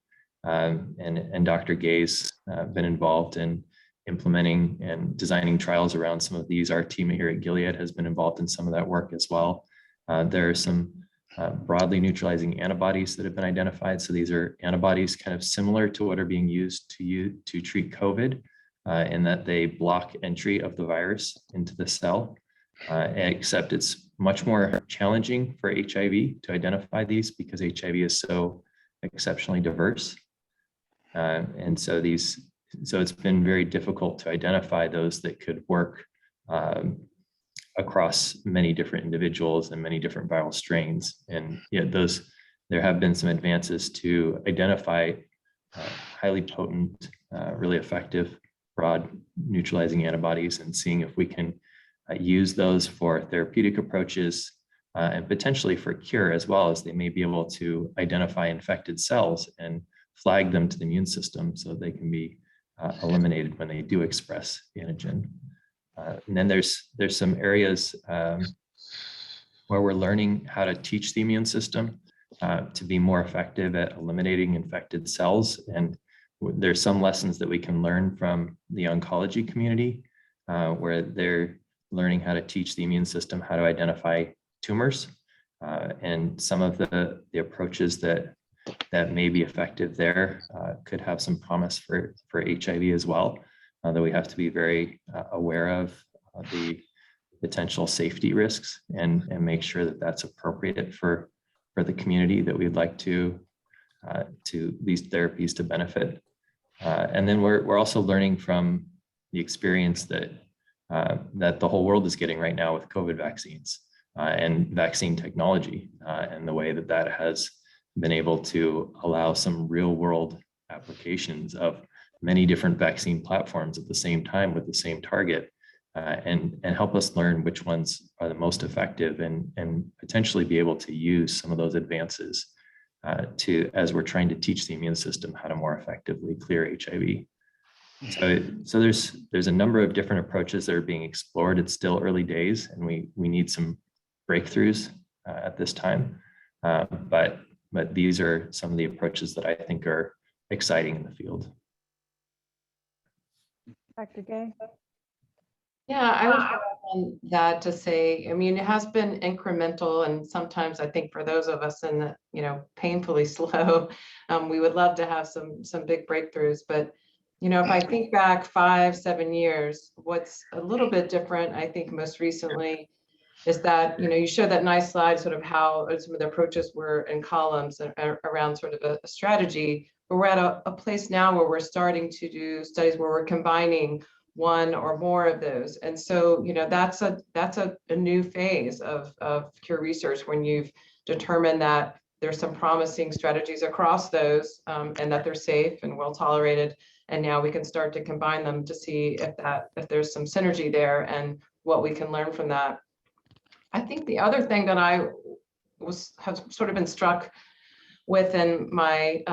Speaker 3: and Dr. Gay's been involved in implementing and designing trials around some of these. Our team here at Gilead has been involved in some of that work as well. There are some broadly neutralizing antibodies that have been identified. So these are antibodies kind of similar to what are being used to treat COVID, in that they block entry of the virus into the cell, except it's much more challenging for HIV to identify these because HIV is so exceptionally diverse. And so it's been very difficult to identify those that could work across many different individuals and many different viral strains. And yet there have been some advances to identify highly potent, really effective, broad neutralizing antibodies, and seeing if we can use those for therapeutic approaches and potentially for cure, as well as they may be able to identify infected cells and flag them to the immune system so they can be eliminated when they do express antigen. And then there's some areas where we're learning how to teach the immune system to be more effective at eliminating infected cells. And there's some lessons that we can learn from the oncology community where they're learning how to teach the immune system how to identify tumors. And some of the approaches that may be effective there could have some promise for HIV as well. That we have to be very aware of the potential safety risks and make sure that that's appropriate for the community that we'd like to these therapies to benefit. And then we're also learning from the experience that the whole world is getting right now with COVID vaccines and vaccine technology, and the way that has been able to allow some real world applications of many different vaccine platforms at the same time with the same target, and help us learn which ones are the most effective, and potentially be able to use some of those advances as we're trying to teach the immune system how to more effectively clear HIV. So there's a number of different approaches that are being explored. It's still early days, and we need some breakthroughs at this time. But these are some of the approaches that I think are exciting in the field.
Speaker 1: Dr. Gay?
Speaker 5: Yeah, I would follow up on that to say, I mean, it has been incremental, and sometimes I think for those of us in the, painfully slow, we would love to have some big breakthroughs. But, if I think back 5-7 years, what's a little bit different, I think most recently, is that, you showed that nice slide, sort of how some of the approaches were in columns around sort of a strategy. But we're at a place now where we're starting to do studies where we're combining one or more of those. And so, that's a new phase of Cure Research, when you've determined that there's some promising strategies across those, and that they're safe and well tolerated. And now we can start to combine them to see if there's some synergy there and what we can learn from that. I think the other thing that I have sort of been struck with in my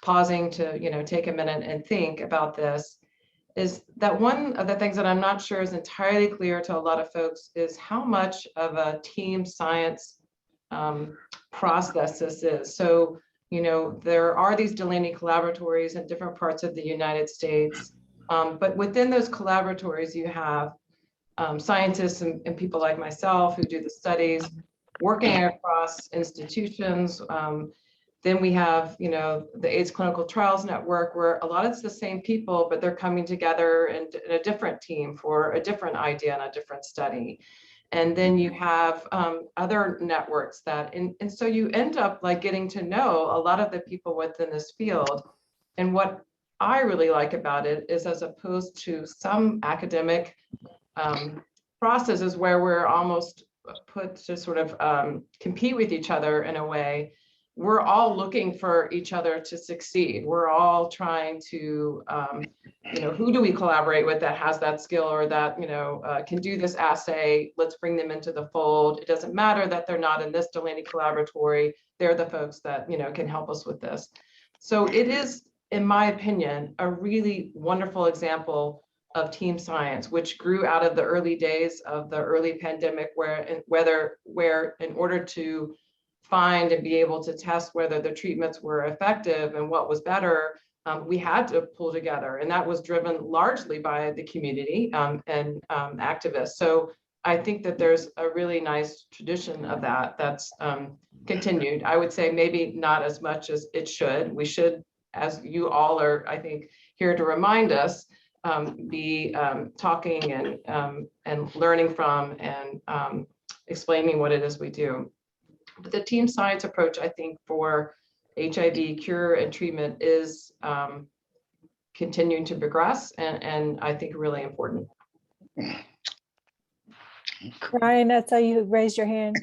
Speaker 5: pausing to take a minute and think about this is that one of the things that I'm not sure is entirely clear to a lot of folks is how much of a team science process this is. So, there are these Delaney collaboratories in different parts of the United States, but within those collaboratories, you have scientists and people like myself who do the studies. working across institutions. Then we have, you know, the AIDS Clinical Trials Network, where a lot of it's the same people, but they're coming together in a different team for a different idea and a different study. And then you have other networks that, and so you end up like getting to know a lot of the people within this field. And what I really like about it is, as opposed to some academic processes where we're almost put to sort of compete with each other in a way, we're all looking for each other to succeed. We're all trying to, you know, who do we collaborate with that has that skill or that, you know, can do this assay? Let's bring them into the fold. It doesn't matter that they're not in this Delaney Collaboratory. They're the folks that, you know, can help us with this. So it is, in my opinion, a really wonderful example of team science, which grew out of the early days of the early pandemic, where in order to find and be able to test whether the treatments were effective and what was better, we had to pull together, and that was driven largely by the community and activists. So I think that there's a really nice tradition of that that's continued. I would say maybe not as much as it should. We should, as you all are, I think, here to remind us, be talking and learning from and explaining what it is we do. But the team science approach, I think, for HIV cure and treatment is continuing to progress, and I think really important.
Speaker 1: Brian, that's how you raised your hand.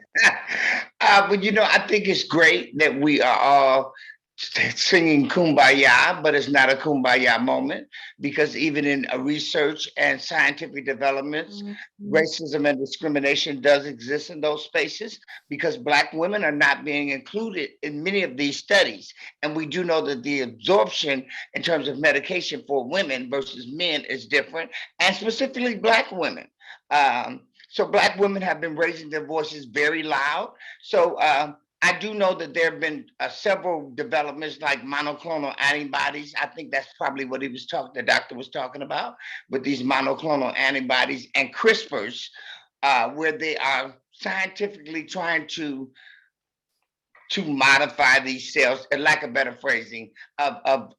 Speaker 7: But you know, I think it's great that we are all singing Kumbaya, but it's not a Kumbaya moment, because even in research and scientific developments, racism and discrimination does exist in those spaces, because Black women are not being included in many of these studies. And we do know that the absorption in terms of medication for women versus men is different, and specifically Black women. So Black women have been raising their voices very loud. So I do know that there have been several developments like monoclonal antibodies. I think that's probably what the doctor was talking about, with these monoclonal antibodies and CRISPRs, where they are scientifically trying to modify these cells, and lack of better phrasing, of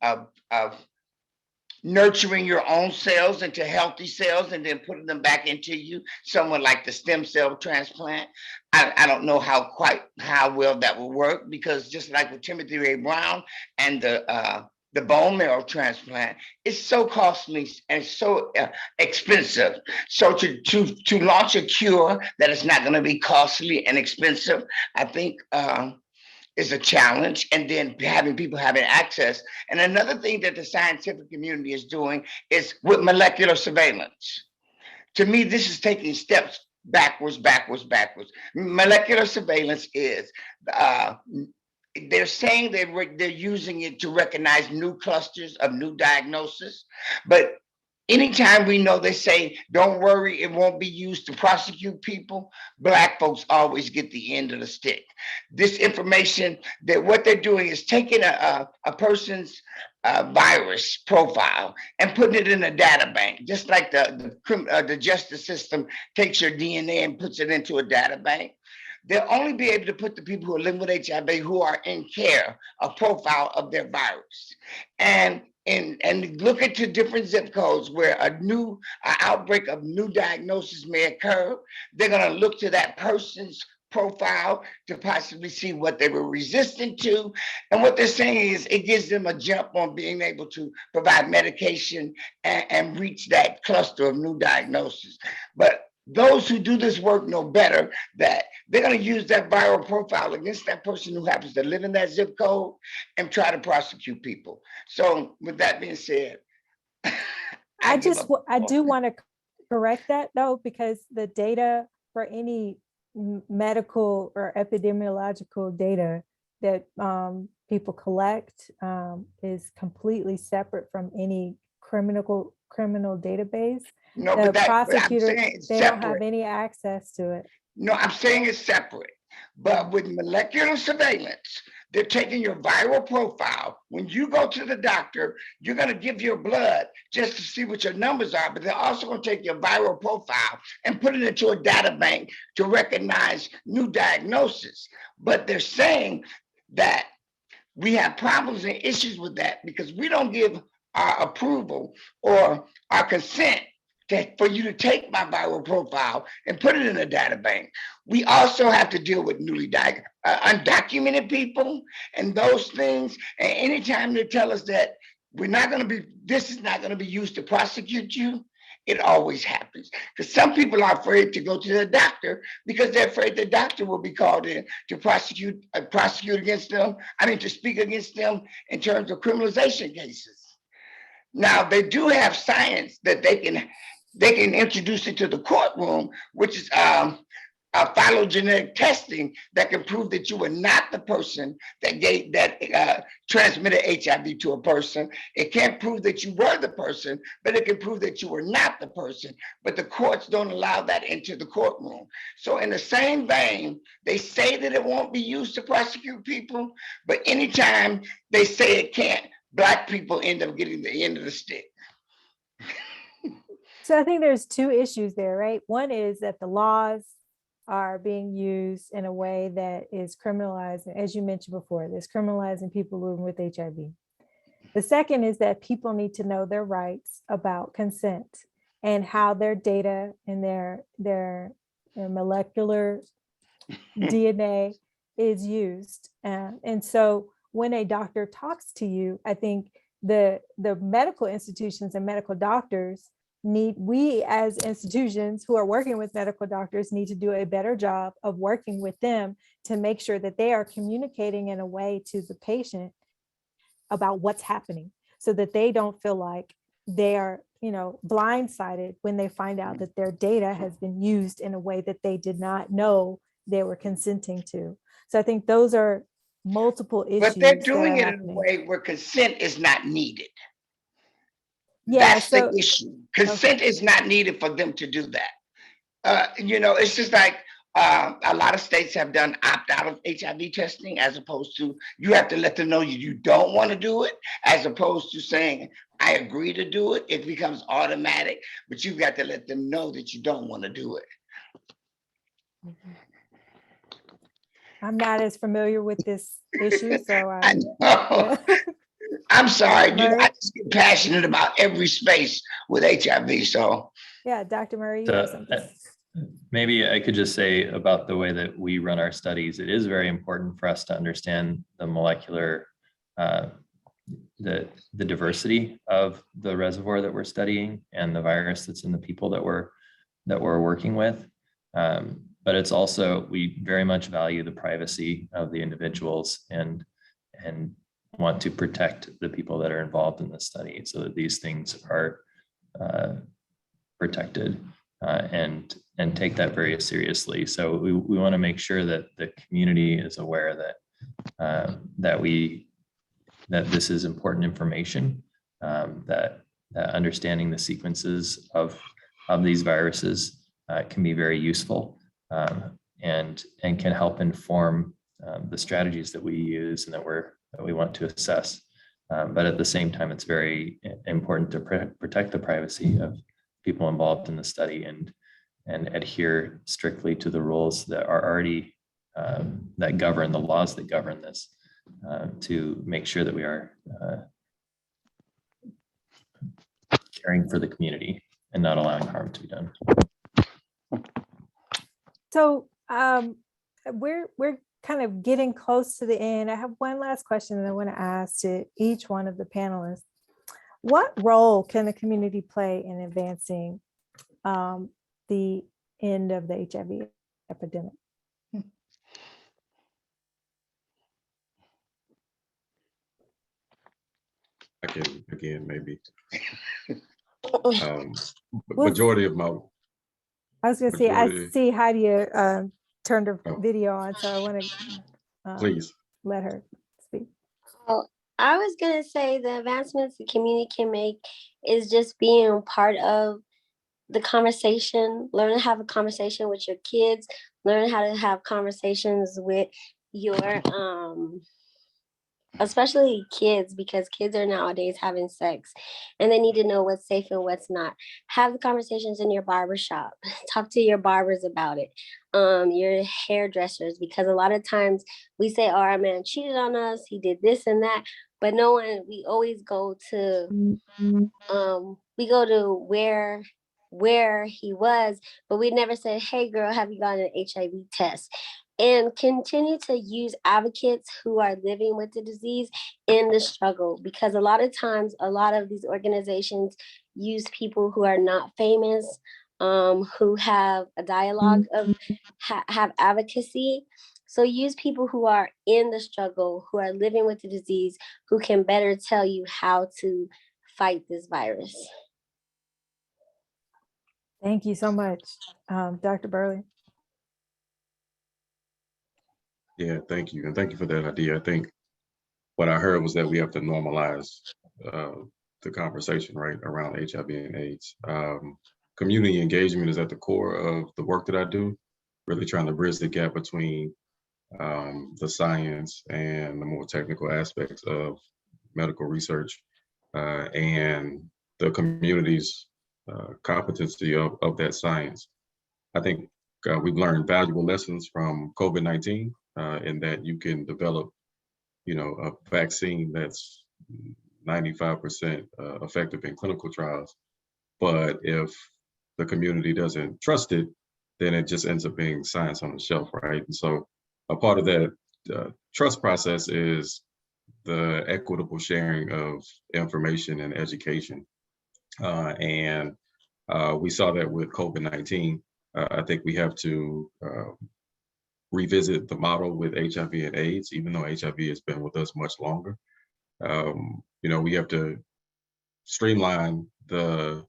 Speaker 7: nurturing your own cells into healthy cells and then putting them back into you, someone like the stem cell transplant. I don't know how well that will work, because just like with Timothy Ray Brown and the bone marrow transplant, it's so costly and so expensive. So to launch a cure that is not going to be costly and expensive, I think is a challenge, and then having people having access. And another thing that the scientific community is doing is with molecular surveillance. To me, this is taking steps backwards. Molecular surveillance is, they're saying they're using it to recognize new clusters of new diagnosis, but anytime we know they say, don't worry, it won't be used to prosecute people, Black folks always get the end of the stick. This information, that what they're doing is taking a person's virus profile and putting it in a data bank, just like the justice system takes your DNA and puts it into a data bank. They'll only be able to put the people who are living with HIV who are in care, a profile of their virus. And look into different zip codes where an outbreak of new diagnosis may occur. They're going to look to that person's profile to possibly see what they were resistant to. And what they're saying is it gives them a jump on being able to provide medication and reach that cluster of new diagnosis. But those who do this work know better that they're going to use that viral profile against that person who happens to live in that zip code and try to prosecute people. So with that being said,
Speaker 1: I do want to correct that though, because the data for any medical or epidemiological data that people collect is completely separate from any criminal database.
Speaker 7: No,
Speaker 1: the
Speaker 7: but
Speaker 1: prosecutors, they don't have any access to it.
Speaker 7: No, I'm saying it's separate. But with molecular surveillance, They're taking your viral profile. When you go to the doctor, you're going to give your blood just to see what your numbers are, but they're also going to take your viral profile and put it into a data bank to recognize new diagnoses. But they're saying that we have problems and issues with that because we don't give our approval or our consent for you to take my viral profile and put it in a data bank. We also have to deal with newly undocumented people and those things. And anytime they tell us that this is not going to be used to prosecute you, it always happens. Because some people are afraid to go to the doctor because they're afraid the doctor will be called in to prosecute against them. To speak against them in terms of criminalization cases. Now, they do have science that they can introduce into the courtroom, which is phylogenetic testing that can prove that you were not the person that transmitted HIV to a person. It can't prove that you were the person, but it can prove that you were not the person. But the courts don't allow that into the courtroom. So in the same vein, they say that it won't be used to prosecute people, but anytime they say it can't, Black people end up getting the end of the stick.
Speaker 1: So I think there's two issues there, right? One is that the laws are being used in a way that is criminalizing, as you mentioned before, there's criminalizing people living with HIV. The second is that people need to know their rights about consent and how their data and their molecular DNA is used. And so when a doctor talks to you, I think the medical institutions and medical doctors we as institutions who are working with medical doctors need to do a better job of working with them to make sure that they are communicating in a way to the patient about what's happening so that they don't feel like they are, blindsided when they find out that their data has been used in a way that they did not know they were consenting to. So I think those are multiple issues.
Speaker 7: But they're doing it in a way where consent is not needed.
Speaker 1: Yeah,
Speaker 7: that's the issue. Consent is not needed for them to do that. It's just like a lot of states have done opt out of HIV testing, as opposed to you have to let them know you don't want to do it, as opposed to saying, I agree to do it. It becomes automatic, but you've got to let them know that you don't want to do it.
Speaker 1: I'm not as familiar with this issue, so
Speaker 7: I know. I'm sorry, I just get passionate about every space with HIV. So
Speaker 1: yeah, Dr. Murray, you have something.
Speaker 3: Maybe I could just say about the way that we run our studies. It is very important for us to understand the molecular, the diversity of the reservoir that we're studying and the virus that's in the people that we're working with. But it's also, we very much value the privacy of the individuals and want to protect the people that are involved in the study so that these things are protected and take that very seriously. So we want to make sure that the community is aware that this is important information, that understanding the sequences of these viruses can be very useful and can help inform the strategies that we use and that we want to assess. But at the same time, it's very important to protect the privacy of people involved in the study and adhere strictly to the rules that are already that govern the laws that govern this to make sure that we are caring for the community and not allowing harm to be done.
Speaker 1: So we're kind of getting close to the end. I have one last question that I want to ask to each one of the panelists. What role can the community play in advancing the end of the HIV epidemic?
Speaker 4: I can again, maybe. Majority of my.
Speaker 1: I was going to say, I see Hydeia turned her video on, so I want to
Speaker 4: please
Speaker 1: let her speak.
Speaker 6: Oh, I was going to say the advancements the community can make is just being part of the conversation, learning to have a conversation with your kids, learning how to have conversations with your especially kids, because kids are nowadays having sex and they need to know what's safe and what's not. Have the conversations in your barbershop. Talk to your barbers about it. Your hairdressers, because a lot of times we say, oh, our man cheated on us, he did this and that, but no one, we always go to where he was, but we never said, hey girl, have you gotten an HIV test? And continue to use advocates who are living with the disease in the struggle, because a lot of times, a lot of these organizations use people who are not famous, who have a dialogue of have advocacy. So use people who are in the struggle, who are living with the disease, who can better tell you how to fight this virus.
Speaker 1: Thank you so much, Dr. Burley.
Speaker 4: Yeah, thank you. And thank you for that idea. I think what I heard was that we have to normalize the conversation, right, around HIV and AIDS. Community engagement is at the core of the work that I do, really trying to bridge the gap between the science and the more technical aspects of medical research and the community's competency of that science. I think we've learned valuable lessons from COVID-19 in that you can develop, a vaccine that's 95% effective in clinical trials. But if the community doesn't trust it, then it just ends up being science on the shelf, right? And so a part of that trust process is the equitable sharing of information and education. And we saw that with COVID-19. I think we have to revisit the model with HIV and AIDS, even though HIV has been with us much longer. We have to streamline the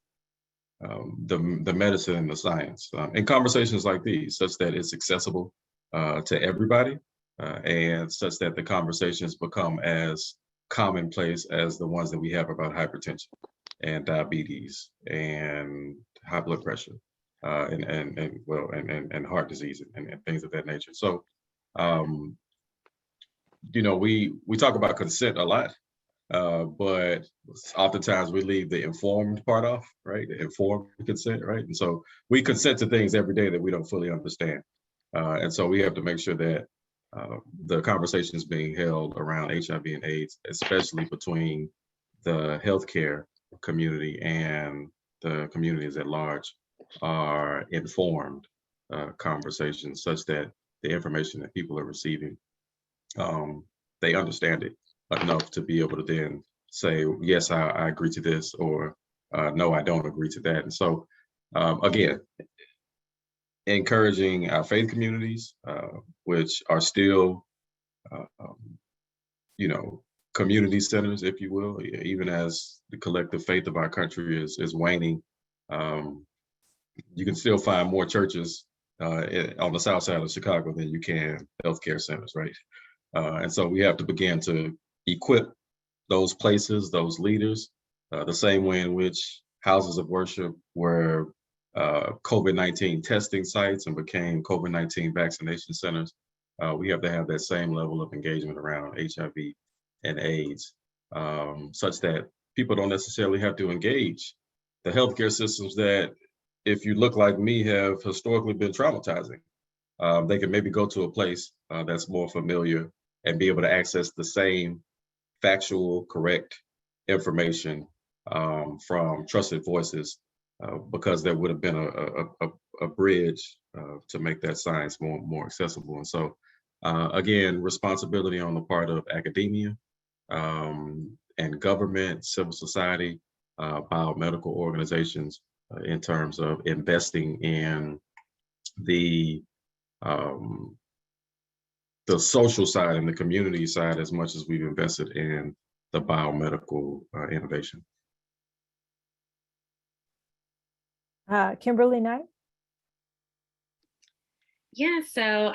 Speaker 4: medicine and the science in conversations like these, such that it's accessible to everybody, and such that the conversations become as commonplace as the ones that we have about hypertension and diabetes and high blood pressure. And heart disease and things of that nature. So, we talk about consent a lot, but oftentimes we leave the informed part off, right? The informed consent, right? And so we consent to things every day that we don't fully understand. And so we have to make sure that the conversation is being held around HIV and AIDS, especially between the healthcare community and the communities at large, are informed conversations, such that the information that people are receiving, they understand it enough to be able to then say, yes, I agree to this, or no, I don't agree to that. And so, again, encouraging our faith communities, which are still, community centers, if you will, even as the collective faith of our country is waning. You can still find more churches on the south side of Chicago than you can healthcare centers, right? And so we have to begin to equip those places, those leaders, the same way in which houses of worship were COVID-19 testing sites and became COVID-19 vaccination centers. We have to have that same level of engagement around HIV and AIDS, such that people don't necessarily have to engage the healthcare systems that, if you look like me, have historically been traumatizing. They can maybe go to a place that's more familiar and be able to access the same factual, correct information from trusted voices, because there would have been a bridge to make that science more accessible. And so, again, responsibility on the part of academia and government, civil society, biomedical organizations, in terms of investing in the social side and the community side as much as we've invested in the biomedical innovation.
Speaker 1: Kimberly Knight.
Speaker 2: Yeah, so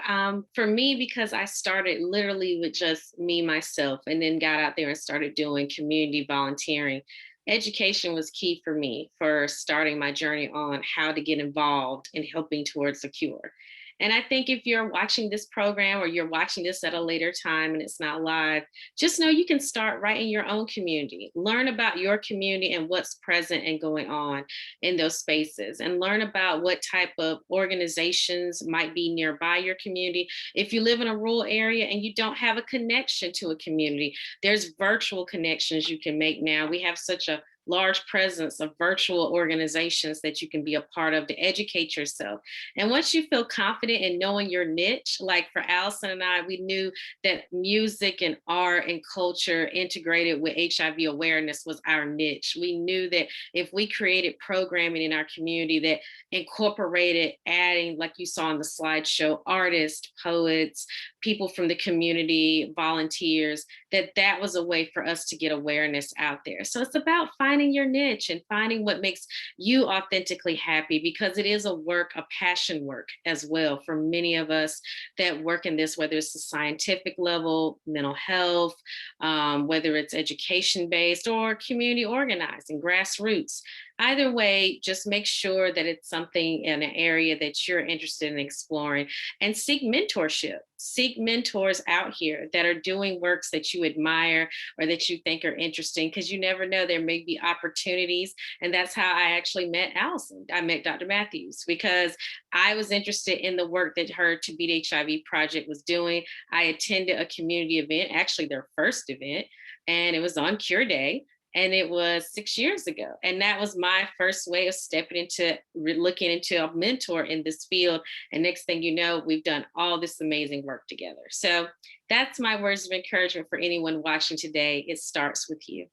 Speaker 2: for me, because I started literally with just me, myself, and then got out there and started doing community volunteering, education was key for me for starting my journey on how to get involved in helping towards a cure. And I think if you're watching this program or you're watching this at a later time and it's not live, just know you can start right in your own community. Learn about your community and what's present and going on in those spaces, and learn about what type of organizations might be nearby your community. If you live in a rural area and you don't have a connection to a community, there's virtual connections you can make now. We have such a large presence of virtual organizations that you can be a part of to educate yourself. And once you feel confident in knowing your niche, like for Allison and I, we knew that music and art and culture integrated with HIV awareness was our niche. We knew that if we created programming in our community that incorporated adding, like you saw on the slideshow, artists, poets, people from the community, volunteers, that was a way for us to get awareness out there. So it's about finding your niche and finding what makes you authentically happy, because it is a work, a passion work as well for many of us that work in this, whether it's the scientific level, mental health, whether it's education-based or community organizing, grassroots. Either way, just make sure that it's something in an area that you're interested in exploring, and seek mentorship. Seek mentors out here that are doing works that you admire or that you think are interesting, because you never know, there may be opportunities. And that's how I actually met Allison. I met Dr. Mathews because I was interested in the work that her To Beat HIV project was doing. I attended a community event, actually their first event, and it was on Cure Day. And it was 6 years ago. And that was my first way of stepping into looking into a mentor in this field. And next thing you know, we've done all this amazing work together. So that's my words of encouragement for anyone watching today. It starts with you.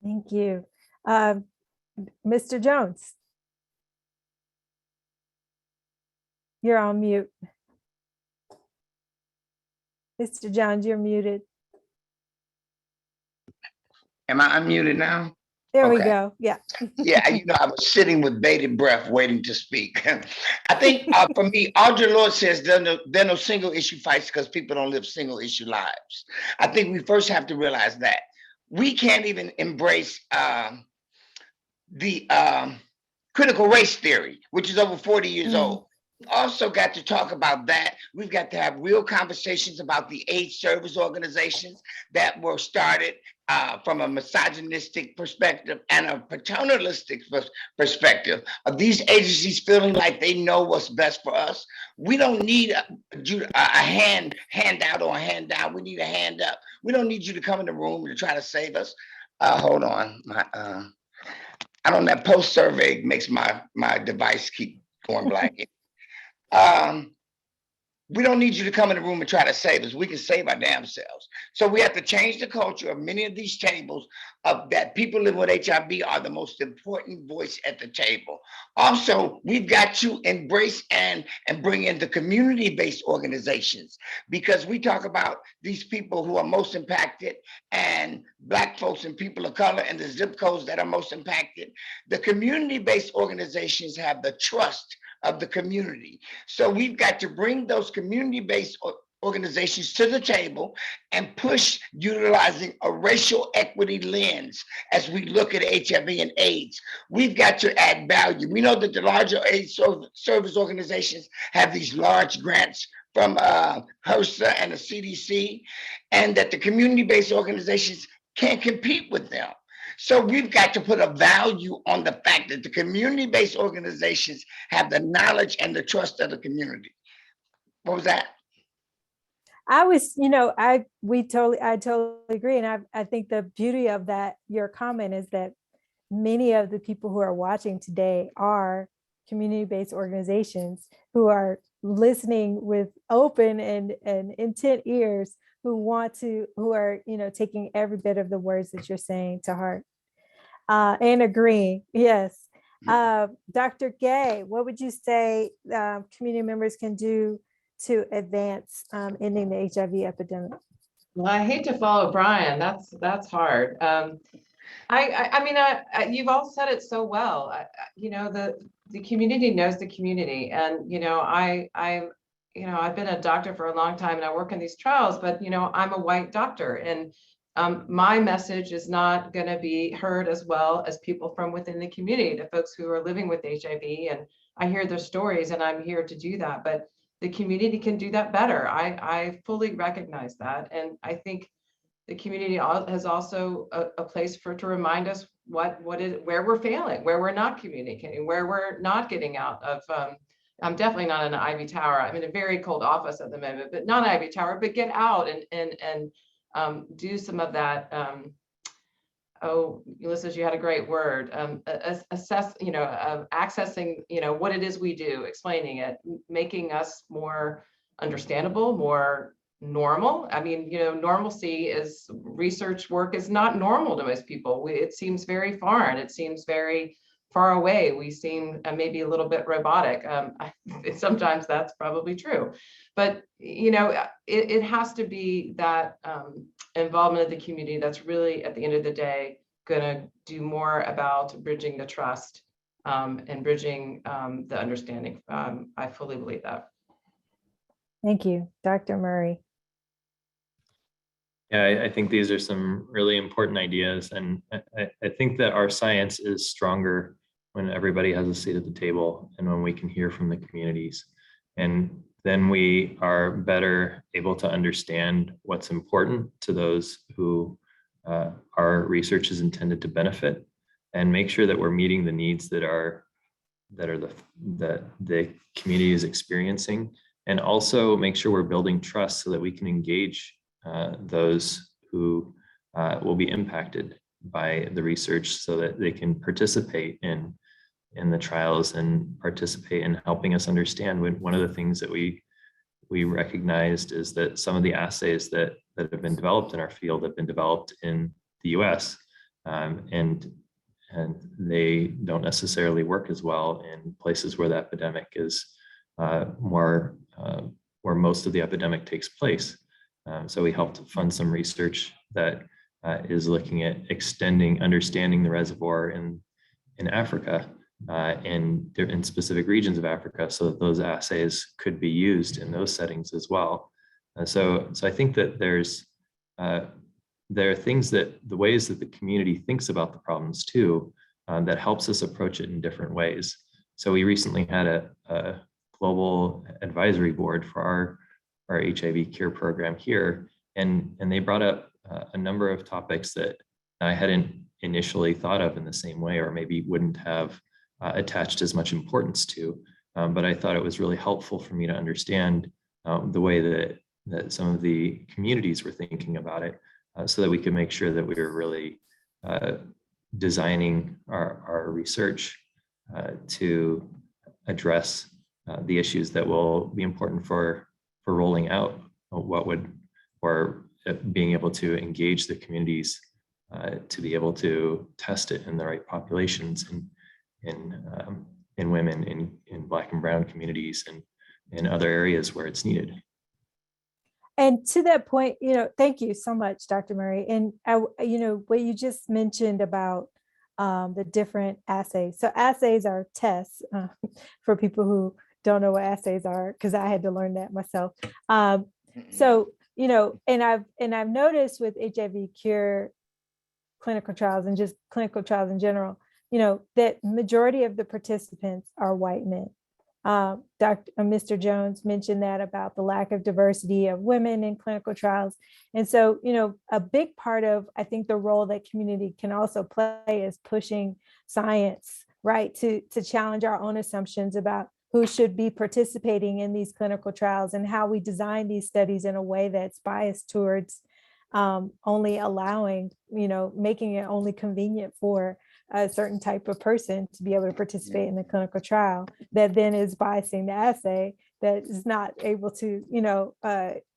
Speaker 1: Thank you. Mr. Jones. You're on mute. Mr. Jones, you're muted.
Speaker 7: Am I unmuted now?
Speaker 1: There we
Speaker 7: Okay.
Speaker 1: go. Yeah.
Speaker 7: Yeah, you know, I was sitting with bated breath waiting to speak. I think for me, Audre Lorde says there are no single issue fights because people don't live single issue lives. I think we first have to realize that. We can't even embrace the critical race theory, which is over 40 years old. Also got to talk about that. We've got to have real conversations about the AIDS service organizations that were started from a misogynistic perspective and a paternalistic perspective of these agencies feeling like they know what's best for us. We don't need a handout or a hand down. We need a hand up. We don't need you to come in the room to try to save us. Hold on. I don't know, that post survey makes my device keep going black. We don't need you to come in the room and try to save us. We can save our damn selves. So we have to change the culture of many of these tables of that people living with HIV are the most important voice at the table. Also, we've got to embrace and bring in the community-based organizations, because we talk about these people who are most impacted and Black folks and people of color and the zip codes that are most impacted. The community-based organizations have the trust of the community. So we've got to bring those community-based organizations to the table and push utilizing a racial equity lens as we look at HIV and AIDS. We've got to add value. We know that the larger AIDS service organizations have these large grants from HRSA and the CDC, and that the community-based organizations can't compete with them. So we've got to put a value on the fact that the community-based organizations have the knowledge and the trust of the community. What was that?
Speaker 1: I was, I totally agree. And I think the beauty of that, your comment, is that many of the people who are watching today are community-based organizations who are listening with open and intent ears, who are, taking every bit of the words that you're saying to heart and agreeing. Yes. Dr. Gay, what would you say community members can do to advance ending the HIV epidemic?
Speaker 5: Well, I hate to follow Brian. That's hard. You've all said it so well. The community knows the community, and I've been a doctor for a long time and I work in these trials, but I'm a white doctor, and my message is not going to be heard as well as people from within the community, the folks who are living with HIV. And I hear their stories, and I'm here to do that. But the community can do that better. I fully recognize that. And I think the community has also a place to remind us where we're failing, where we're not communicating, where we're not getting out of. I'm definitely not in an Ivy Tower. I'm in a very cold office at the moment, but not Ivy Tower, but get out and do some of that. Oh, Ulysses, you had a great word. Assess, accessing, what it is we do, explaining it, making us more understandable, more normal. I mean, normalcy is research work is not normal to most people. It seems very foreign. It seems very far away. We seem maybe a little bit robotic. Sometimes that's probably true, but it has to be that involvement of the community that's really, at the end of the day, going to do more about bridging the trust and bridging the understanding. I fully believe that.
Speaker 1: Thank you, Dr. Murry.
Speaker 3: Yeah, I think these are some really important ideas. And I think that our science is stronger when everybody has a seat at the table and when we can hear from the communities. And then we are better able to understand what's important to those who our research is intended to benefit, and make sure that we're meeting the needs that the community is experiencing, and also make sure we're building trust so that we can engage those who will be impacted by the research, so that they can participate in the trials and participate in helping us understand. One of the things that we recognized is that some of the assays that have been developed in our field have been developed in the US, and they don't necessarily work as well in places where the epidemic is where most of the epidemic takes place. So we helped fund some research that is looking at extending understanding the reservoir in Africa and in specific regions of Africa, so that those assays could be used in those settings as well. So I think that there are things that the ways that the community thinks about the problems too, that helps us approach it in different ways. So we recently had a global advisory board for our HIV Cure program here, and they brought up a number of topics that I hadn't initially thought of in the same way, or maybe wouldn't have attached as much importance to. But I thought it was really helpful for me to understand the way that some of the communities were thinking about it, so that we could make sure that we were really designing our research to address the issues that will be important for rolling out or being able to engage the communities to be able to test it in the right populations, in women, in Black and Brown communities, and in other areas where it's needed.
Speaker 1: And to that point, thank you so much, Dr. Murry. And what you just mentioned about the different assays. So assays are tests for people who don't know what assays are, because I had to learn that myself. So, and I've noticed with HIV Cure clinical trials and just clinical trials in general, that majority of the participants are white men. Mr. Jones mentioned that about the lack of diversity of women in clinical trials. And so, a big part of, I think, the role that community can also play is pushing science, right, to challenge our own assumptions about who should be participating in these clinical trials and how we design these studies in a way that's biased towards only allowing, making it only convenient for a certain type of person to be able to participate in the clinical trial, that then is biasing the assay, that is not able to,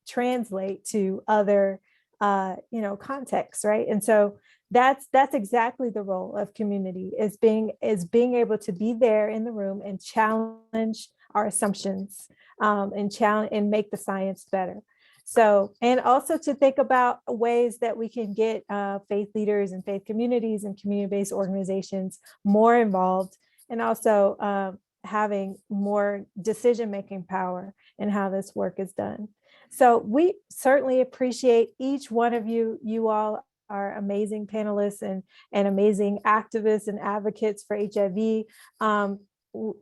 Speaker 1: translate to other, contexts, right? And so that's exactly the role of community, is being able to be there in the room and challenge our assumptions, and make the science better. So, and also to think about ways that we can get faith leaders and faith communities and community-based organizations more involved, and also having more decision-making power in how this work is done. So we certainly appreciate each one of you all our amazing panelists and amazing activists and advocates for HIV.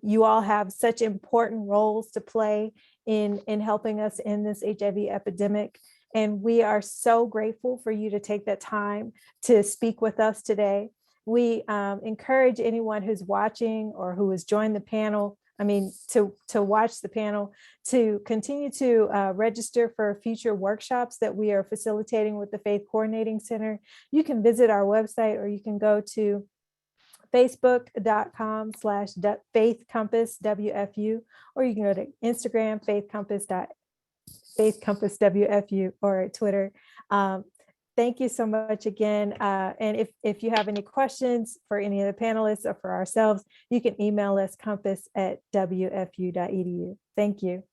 Speaker 1: You all have such important roles to play in helping us in this HIV epidemic. And we are so grateful for you to take that time to speak with us today. We encourage anyone who's watching or who has joined the panel, to watch the panel, to continue to register for future workshops that we are facilitating with the Faith Coordinating Center. You can visit our website, or you can go to facebook.com/faithcompasswfu, or you can go to Instagram, faithcompasswfu, or Twitter. Thank you so much again. And if you have any questions for any of the panelists or for ourselves, you can email us compass@wfu.edu. Thank you.